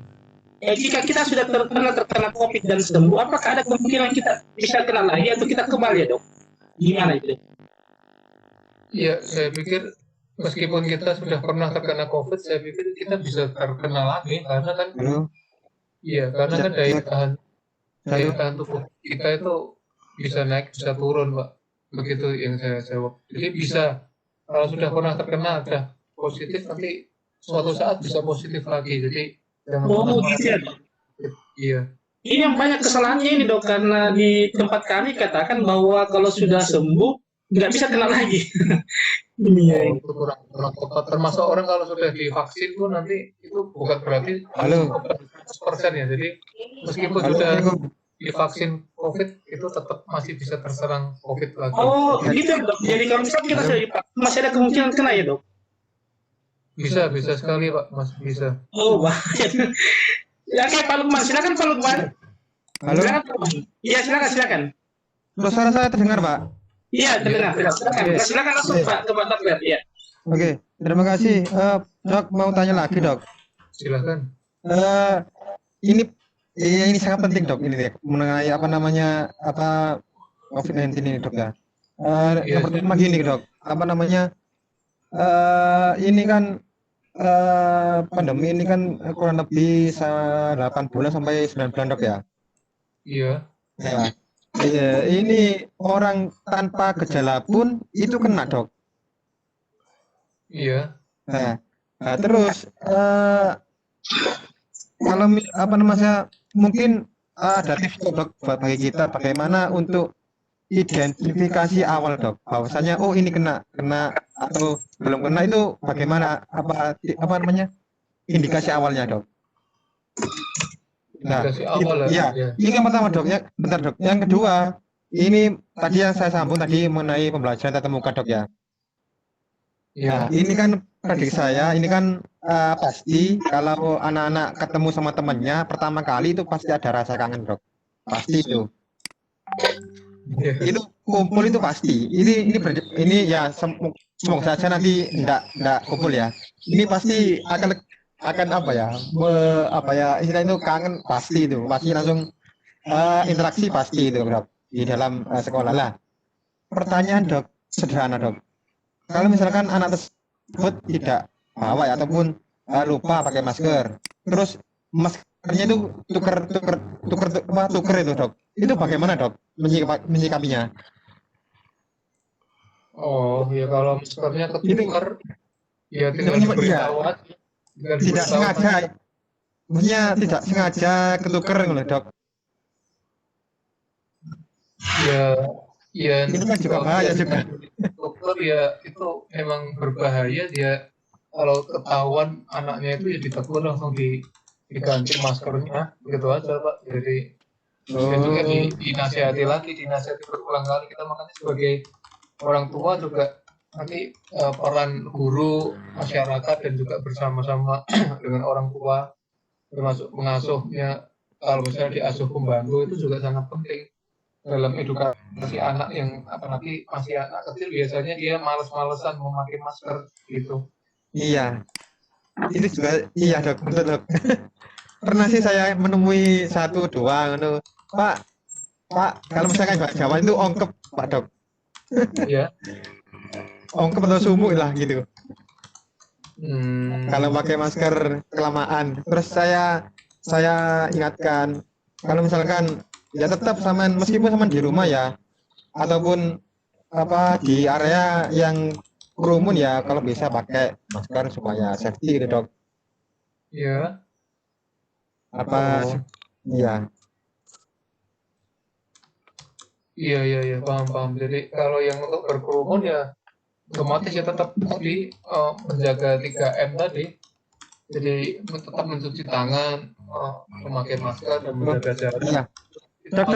Jika kita sudah terkena COVID dan sembuh, apakah ada kemungkinan kita bisa kena lagi atau kita kembali ya Dok? Gimana itu? Iya, saya pikir meskipun kita sudah pernah terkena COVID, saya pikir kita bisa terkena lagi karena kan, karena kan daya tahan tubuh kita itu bisa naik, bisa turun, Pak. Begitu yang saya jawab. Jadi bisa, kalau sudah pernah terkena, ada positif, nanti suatu saat bisa positif lagi. Jadi jangan pernah gitu ya. merasa. Iya. Ini yang banyak kesalahannya ini dok, karena di tempat kami katakan bahwa kalau sudah sembuh nggak bisa kena lagi. Ini ya. Oh, itu kurang tepat. Termasuk orang kalau sudah divaksin pun nanti itu bukan berarti Halo. 100% ya. Jadi meskipun Halo, sudah Assalamualaikum. divaksin COVID itu tetap masih bisa terserang COVID lagi. Oh gitu ya, dok. Jadi kalau misalnya kita sudah divaksin masih ada kemungkinan kena ya dok? Bisa sekali Pak, Mas, bisa. Oh bahaya. Ya oke Pak Lukman, silakan Pak Lukman. Halo. Silakan Pak Lukman. Iya silakan. Terus suara saya terdengar, Pak? Iya terdengar. Silakan langsung Pak ke Pak Dokter. Iya. Oke, terima kasih. Dok, mau tanya lagi, Dok. Silakan. Ini sangat penting, Dok, ini deh, mengenai apa namanya COVID-19 ini, Dok ya. Yang pertama gini, Dok, apa namanya? Ini kan pandemi ini kan kurang lebih 8 bulan sampai 9 bulan, Dok ya. Iya. Ya. Ini orang tanpa gejala pun itu kena, Dok. Iya. Nah, terus kalau apa namanya mungkin ada tips, Dok, bagi kita bagaimana untuk identifikasi awal, Dok, bahwasanya oh ini kena atau belum kena, itu bagaimana apa namanya indikasi awalnya, Dok? Nah, Indikasi awal ya. Ini yang pertama, Dok. Ya, bentar, Dok. Yang kedua, ini tadi yang saya sambung tadi mengenai pembelajaran tatap muka, Dok ya. Nah, ini kan prediksi saya, ini kan pasti kalau anak-anak ketemu sama temannya pertama kali itu pasti ada rasa kangen, Dok. Pasti itu. Itu kumpul itu pasti. Ini ya semoga saja nanti enggak kumpul ya. Ini pasti akan apa ya istilah itu kangen, pasti itu pasti langsung interaksi pasti itu, Dok, di dalam sekolah lah. Pertanyaan, Dok, sederhana, Dok, kalau misalkan anak tersebut tidak bawa ya, ataupun lupa pakai masker, terus maskernya itu tuker itu, Dok, itu bagaimana, Dok, menyikapinya? Oh ya, kalau maskernya ketukar ya tinggal diberitahu aja. Tidak sengaja, maksudnya tidak sengaja ketuker, Dok. Ya itu kan juga bahaya juga. Ketuker ya itu memang berbahaya. Dia kalau ketahuan anaknya itu ya ditegur, langsung diganti maskernya, begitu aja, Pak. Jadi juga dinasihati berulang kali. Kita makanya sebagai orang tua juga nanti peran guru, masyarakat, dan juga bersama-sama dengan orang tua, termasuk pengasuhnya, kalau misalnya diasuh pembantu, itu juga sangat penting dalam edukasi anak yang apalagi masih anak kecil. Biasanya dia males-malesan memakai masker gitu. Iya, itu juga iya, Dok, betul, Dok. Pernah sih saya menemui 1-2 gitu, Pak, kalau misalkan bahasa Jawa itu ongkep, Pak, Dok. Iya. Ongkep atau sumuk lah gitu. Kalau pakai masker kelamaan. Terus saya ingatkan, kalau misalkan ya tetap meskipun di rumah ya, ataupun di area yang kerumun ya, kalau bisa pakai masker supaya safety gitu, Dok. Iya. Iya, paham. Jadi kalau yang untuk berkerumun ya otomatis ya tetap tadi menjaga 3M tadi. Jadi tetap mencuci tangan, memakai masker, dan menjaga jarak. Iya. Dok,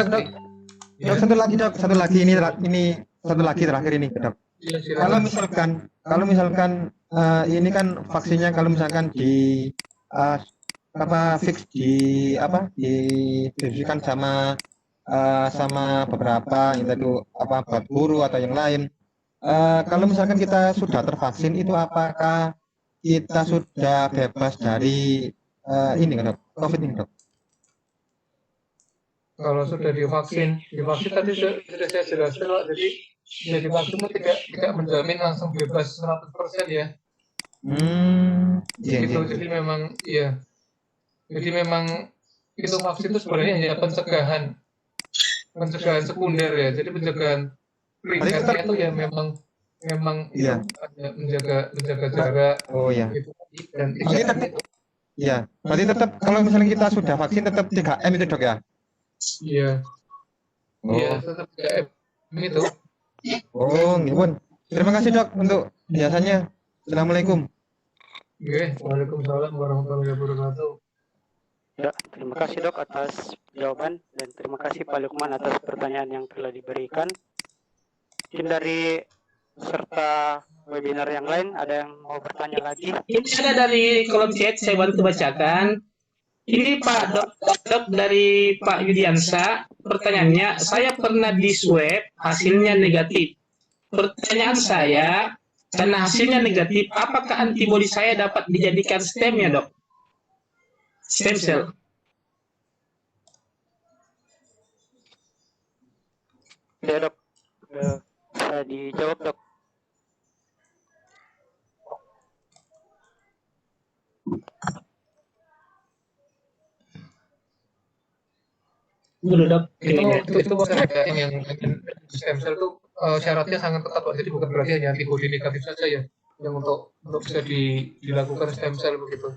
satu lagi ini terakhir ini, Dok. Ya, kalau misalkan ini kan vaksinnya kalau misalkan didiskusikan sama beberapa itu buat guru atau yang lain. Kalau misalkan kita sudah tervaksin, itu apakah kita sudah bebas dari ini, Dok, COVID ini, Dok? Kalau sudah divaksin tadi sudah saya jelaskan, Pak. Jadi divaksin itu tidak menjamin langsung bebas 100% ya. Iya. Jadi memang itu vaksin itu sebenarnya hanya pencegahan sekunder ya. Jadi pencegahan primernya itu ya memang Iya. itu ada menjaga jarak Oh ya. itu tadi, dan Berarti 3M tetap, itu. ya. Berarti tetap kalau misalnya kita sudah vaksin tetap 3M itu dok ya? Iya, iya Oh, tetap 3M itu. oh, ngipun. Terima kasih dok untuk penjelasannya. Assalamualaikum. Oke, waalaikumsalam warahmatullahi wabarakatuh. Ya, terima kasih dok atas jawaban dan terima kasih Pak Lukman atas pertanyaan yang telah diberikan. Mungkin dari peserta webinar yang lain ada yang mau bertanya lagi? Ini ada dari kolom chat, saya bantu bacakan. Ini Pak Dok dari Pak Yudiansa, pertanyaannya, saya pernah di swab, hasilnya negatif. Pertanyaan saya, karena hasilnya negatif, apakah antibodi saya dapat dijadikan stem ya dok? Stem cell. Ya dok, bisa dijawab dok. Dulu dok. Itu yang stem cell itu syaratnya sangat ketat Pak. Jadi bukan berarti hanya antibodi negatif saja ya yang untuk bisa dilakukan stem cell begitu.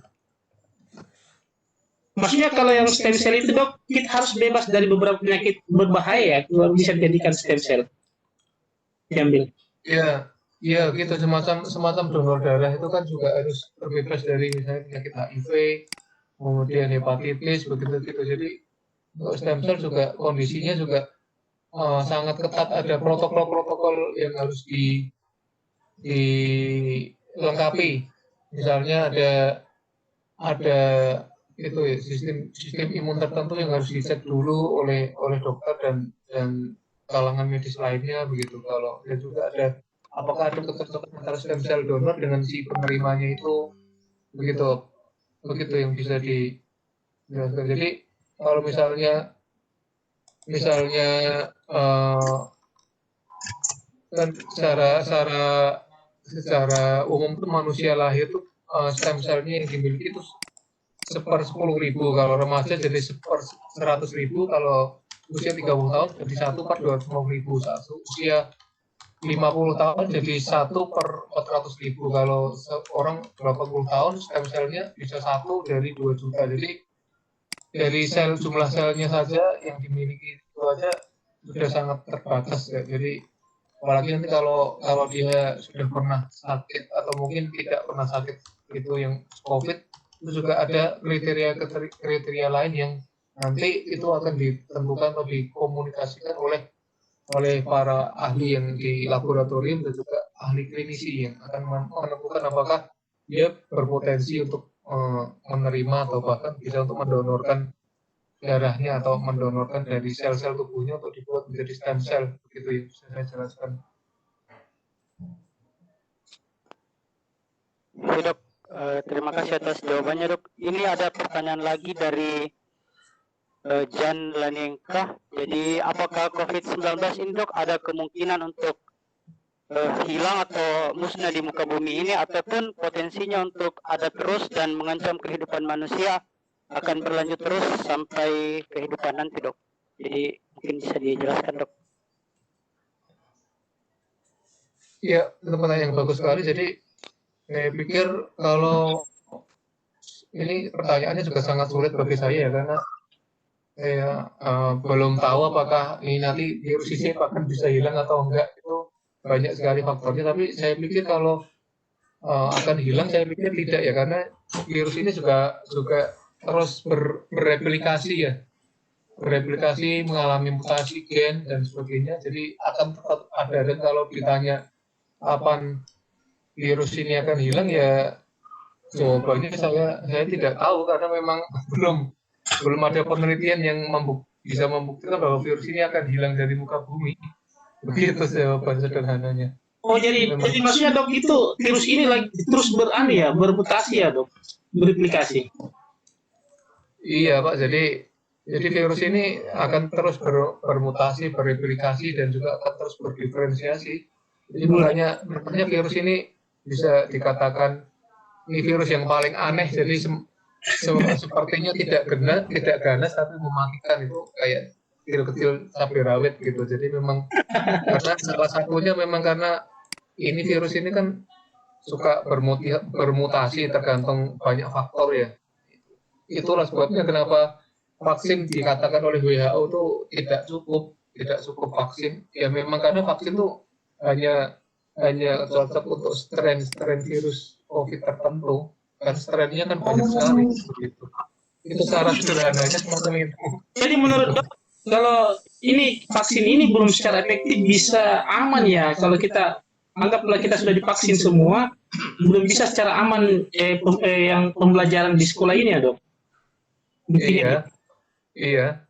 Maksudnya kalau yang stem cell itu dok, kita harus bebas dari beberapa penyakit berbahaya ya, baru bisa dijadikan stem cell. Diambil. Iya, iya gitu semacam donor darah itu kan juga harus terbebas dari misalnya penyakit HIV, kemudian hepatitis begitu gitu. Jadi untuk stem cell juga kondisinya juga sangat ketat, ada protokol-protokol yang harus dilengkapi. Misalnya ada itu ya, sistem imun tertentu yang harus dicek dulu oleh dokter dan kalangan medis lainnya begitu. Kalau dan juga ada apakah ada kecocokan antara stem cell donor dengan si penerimanya itu begitu yang bisa dijelaskan. Jadi kalau misalnya kan secara umum tuh manusia lahir tuh stem cellnya yang dimiliki itu 1/10.000, kalau remaja jadi 1/100.000, kalau usia 30 tahun jadi 1/250.000, saat usia 50 tahun jadi 1/400.000, kalau seorang 80 tahun stem cellnya bisa 1 dari 2 juta. Jadi dari jumlah selnya saja yang dimiliki itu aja sudah sangat terbatas ya. Jadi apalagi nanti kalau dia sudah pernah sakit atau mungkin tidak pernah sakit itu yang COVID, itu juga ada kriteria lain yang nanti itu akan ditentukan atau dikomunikasikan oleh para ahli yang di laboratorium dan juga ahli klinisi yang akan menentukan apakah dia berpotensi untuk menerima atau bahkan bisa untuk mendonorkan darahnya atau mendonorkan dari sel-sel tubuhnya untuk dibuat menjadi stem cell, begitu ya bisa saya jelaskan. Ya, dok, terima kasih atas jawabannya dok. Ini ada pertanyaan lagi dari Jan Lanengkah. Jadi apakah COVID-19 ini dok ada kemungkinan untuk hilang atau musnah di muka bumi ini, ataupun potensinya untuk ada terus dan mengancam kehidupan manusia akan berlanjut terus sampai kehidupan nanti dok? Jadi mungkin bisa dijelaskan dok. Iya, itu pertanyaan yang bagus sekali. Jadi saya pikir kalau ini pertanyaannya juga sangat sulit bagi saya ya, karena saya belum tahu apakah ini nanti virus ini akan bisa hilang atau enggak. Itu banyak sekali faktornya, tapi saya pikir kalau akan hilang, saya pikir tidak ya, karena virus ini juga terus bereplikasi ya, mengalami mutasi gen dan sebagainya, jadi akan tetap ada. Dan kalau ditanya kapan virus ini akan hilang, ya jawabannya saya tidak tahu, karena memang belum ada penelitian yang bisa membuktikan bahwa virus ini akan hilang dari muka bumi. Begitu jawaban sederhananya. Oh jadi maksudnya dok itu virus ini lagi terus bermutasi ya dok, bereplikasi. Iya Pak, jadi virus ini akan terus bermutasi, bereplikasi, dan juga akan terus berdiferensiasi. Jadi makanya virus ini bisa dikatakan ini virus yang paling aneh. Jadi sepertinya tidak ganas tapi mematikan, itu kayak kecil-kecil cabai rawit gitu. Jadi memang karena salah satunya memang karena ini virus ini kan suka bermutasi tergantung banyak faktor ya. Itulah sebabnya kenapa vaksin dikatakan oleh WHO itu tidak cukup vaksin. Ya memang karena vaksin itu hanya cocok untuk strain virus COVID tertentu. Kan strainnya kan banyak sekali begitu. Itu cara sederhananya semacam itu. Jadi menurut Dok, kalau ini vaksin ini belum secara efektif bisa aman ya, kalau kita anggaplah kita sudah divaksin semua, belum bisa secara aman yang pembelajaran di sekolah ini ya Dok? Iya.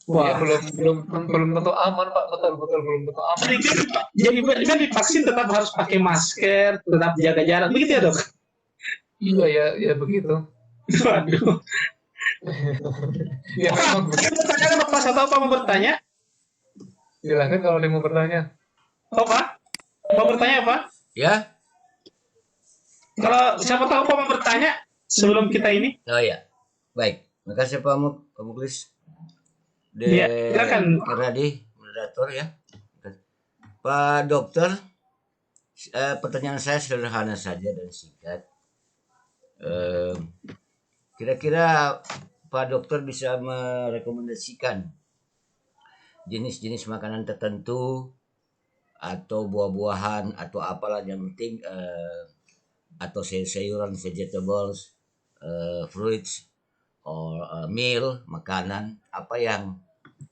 Wah. Ya, belum tentu aman Pak, betul belum tentu aman. Jadi kan divaksin tetap harus pakai masker, tetap jaga jarak, begitu ya Dok? Iya ya begitu. Waduh. Ya memang begitu. Pertanyaan Pak atau apa mau bertanya? Silakan kalau ada mau bertanya. Oh Pak, mau bertanya apa? Ya. Kalau siapa tahu Pak mau bertanya sebelum kita ini? Oh ya, baik. Makasih Pak Muklis. Ya, silakan. Radi, moderator ya. Pak Dokter, pertanyaan saya sederhana saja dan singkat. Kira-kira Pak Dokter bisa merekomendasikan jenis-jenis makanan tertentu atau buah-buahan atau apalah yang penting atau sayuran, vegetables, fruits, or meal, makanan apa yang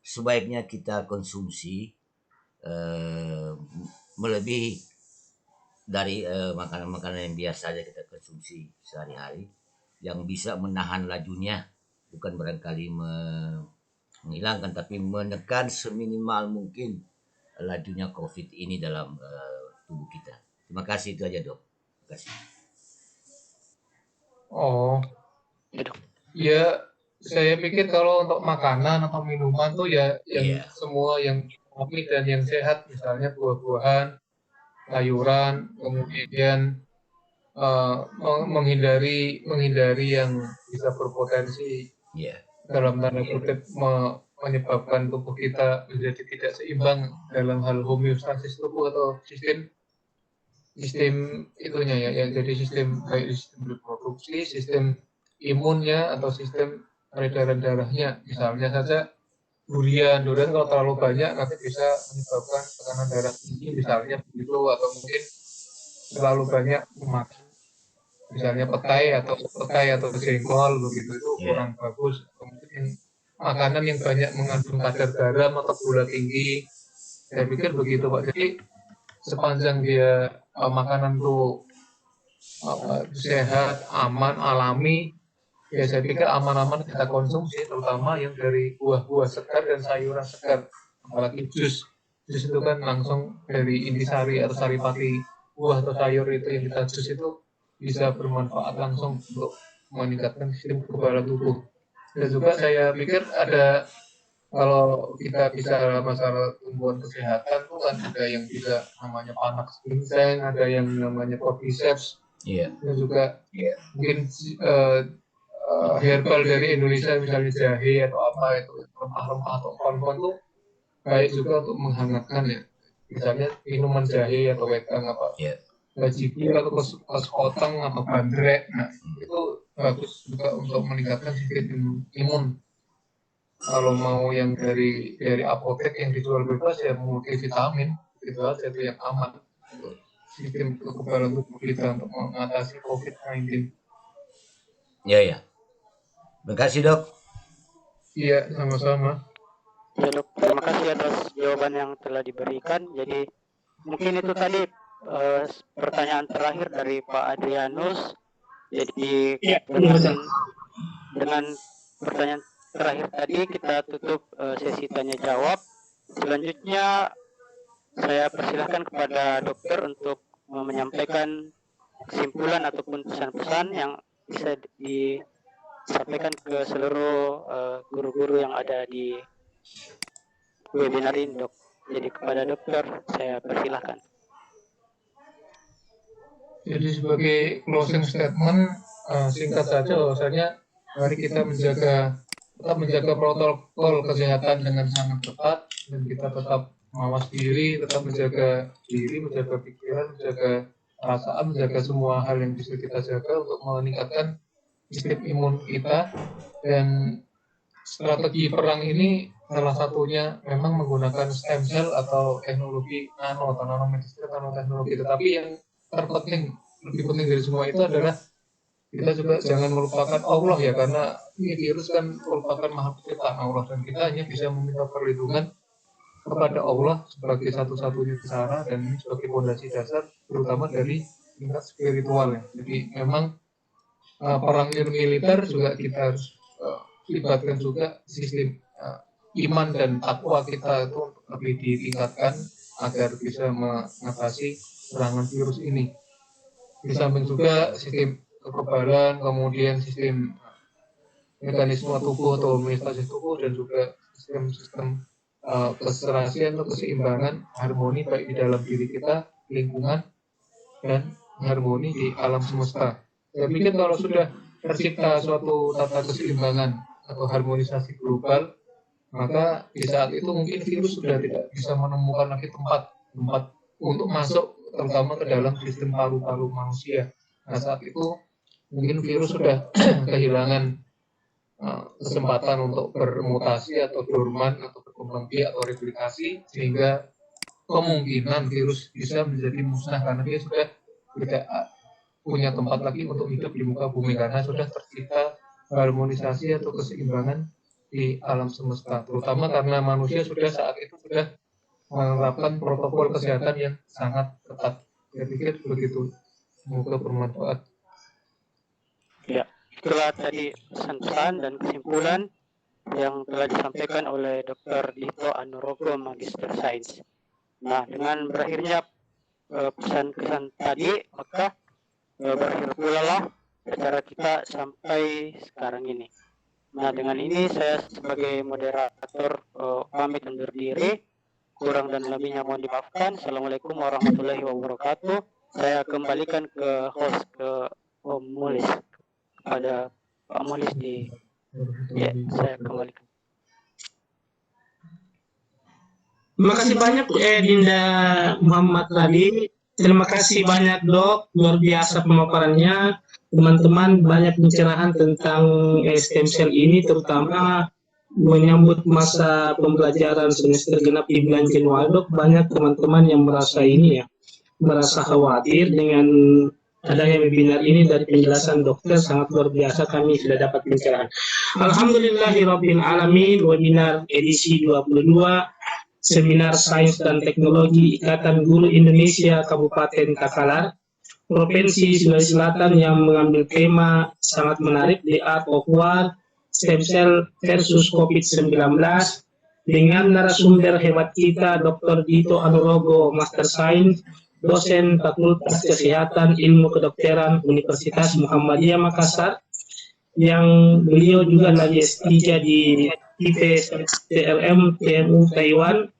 sebaiknya kita konsumsi melebihi dari makanan-makanan yang biasa saja kita konsumsi sehari-hari, yang bisa menahan lajunya, bukan barangkali menghilangkan tapi menekan seminimal mungkin lajunya COVID ini dalam tubuh kita. Terima kasih, itu aja Dok. Terima kasih. Oh, ya saya pikir kalau untuk makanan atau minuman tuh ya yang semua yang alami dan yang sehat, misalnya buah-buahan, sayuran, kemudian menghindari yang bisa berpotensi dalam tanda kutip menyebabkan tubuh kita menjadi tidak seimbang dalam hal homeostasis tubuh atau sistem itunya ya, jadi sistem baik sistem reproduksi, sistem imunnya atau sistem peredaran darahnya. Misalnya saja durian kalau terlalu banyak nanti bisa menyebabkan tekanan darah tinggi misalnya begitu, atau mungkin terlalu banyak memakan misalnya petai atau jengkol begitu, itu kurang bagus. Kemudian makanan yang banyak mengandung kadar garam atau gula tinggi, saya pikir begitu Pak. Jadi sepanjang dia makanan itu sehat, aman, alami, ya saya pikir aman-aman kita konsumsi, terutama yang dari buah-buah segar dan sayuran segar, apalagi jus itu kan langsung dari intisari atau saripati buah atau sayur itu yang kita jus itu bisa bermanfaat langsung untuk meningkatkan sistem kekebalan tubuh. Dan juga saya pikir ada, kalau kita bicara masalah tumbuhan kesehatan tuh kan ada yang bisa namanya Panax ginseng, ada yang namanya cordyceps, dan juga mungkin herbal dari Indonesia misalnya jahe atau apa itu, rempah-rempah atau pohon-pohon tuh baik juga untuk menghangatkan ya, misalnya minuman jahe atau wedang apa bajibir atau kesekoteng atau bandrek, nah itu bagus juga untuk meningkatkan sistem imun. Kalau mau yang dari apotek yang dijual bebas ya multivitamin, itu aja itu yang aman untuk sistem kekebalan tubuh kita untuk mengatasi COVID-19. Ya. Terima kasih Dok. Iya, sama-sama. Ya Dok, terima kasih atas jawaban yang telah diberikan. Jadi mungkin itu tadi pertanyaan terakhir dari Pak Adrianus. Jadi dengan pertanyaan terakhir tadi kita tutup sesi tanya jawab. Selanjutnya saya persilahkan kepada dokter untuk menyampaikan kesimpulan ataupun pesan-pesan yang bisa disampaikan ke seluruh guru-guru yang ada di webinar ini, Dok. Jadi kepada dokter saya persilahkan. Jadi sebagai closing statement, singkat saja bahwasanya mari kita tetap menjaga protokol kesehatan dengan sangat ketat, dan kita tetap mawas diri, tetap menjaga diri, menjaga pikiran, menjaga perasaan, menjaga semua hal yang bisa kita jaga untuk meningkatkan sistem imun kita. Dan strategi perang ini salah satunya memang menggunakan stem cell atau teknologi nano atau nanomedicine atau nanoteknologi. Tetapi yang terpenting, lebih penting dari semua itu adalah kita juga jangan melupakan Allah ya, karena ini virus kan merupakan makhluk ciptaan Allah, dan kita hanya bisa meminta perlindungan kepada Allah sebagai satu-satunya cara, dan ini sebagai fondasi dasar terutama dari tingkat spiritual ya. Jadi memang perang militer juga kita harus libatkan juga sistem iman dan takwa kita itu lebih ditingkatkan agar bisa mengatasi serangan virus ini. Di samping juga sistem kekebalan, kemudian sistem mekanisme tubuh atau homeostasi tubuh, dan juga sistem keserasian atau keseimbangan harmoni baik di dalam diri kita, lingkungan, dan harmoni di alam semesta. Saya pikir kalau sudah tercipta suatu tata keseimbangan atau harmonisasi global, maka di saat itu mungkin virus sudah tidak bisa menemukan lagi tempat untuk masuk, terutama ke dalam sistem paru-paru manusia. Nah, saat itu mungkin virus sudah kehilangan kesempatan untuk bermutasi atau dorman atau berkembang biak atau replikasi, sehingga kemungkinan virus bisa menjadi musnah karena dia sudah tidak punya tempat lagi untuk hidup di muka bumi, karena sudah tercipta harmonisasi atau keseimbangan di alam semesta, terutama karena manusia saat itu sudah menerapkan protokol kesehatan yang sangat ketat. Saya pikir begitu. Semoga bermanfaat. Ya, itulah tadi pesan-pesan dan kesimpulan yang telah disampaikan oleh Dr. Dito Anurogo, Magister Sains. Nah, dengan berakhirnya pesan-pesan tadi, maka berakhir pula lah acara kita sampai sekarang ini. Nah, dengan ini saya sebagai moderator pamit undur diri. Kurang dan lebihnya mohon dimaafkan. Assalamualaikum warahmatullahi wabarakatuh. Saya kembalikan ke host, ke Om Mulis, kepada Pak Mulis di saya kembalikan. Terima kasih banyak Dinda Muhammad tadi. Terima kasih banyak Dok, luar biasa pemaparannya. Teman-teman banyak pencerahan tentang stem cell ini, terutama menyambut masa pembelajaran semester genap di bulan Januari. Dok, banyak teman-teman yang merasa merasa khawatir dengan adanya webinar ini. Dari penjelasan dokter sangat luar biasa, kami sudah dapat pencerahan. Alhamdulillahirabbil alamin, webinar edisi 22 Seminar Sains dan Teknologi Ikatan Guru Indonesia Kabupaten Takalar, Provinsi Sulawesi Selatan yang mengambil tema sangat menarik, The Art of War, Stem Cell versus COVID-19, dengan narasumber hebat kita Dr. Dito Anurogo, Master Sains, dosen Fakultas Kesehatan Ilmu Kedokteran Universitas Muhammadiyah Makassar, yang beliau juga lagi S3 di IPTRM TMU Taiwan.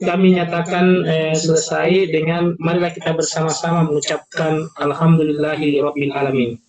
Kami nyatakan selesai dengan marilah kita bersama-sama mengucapkan alhamdulillahirabbil alamin.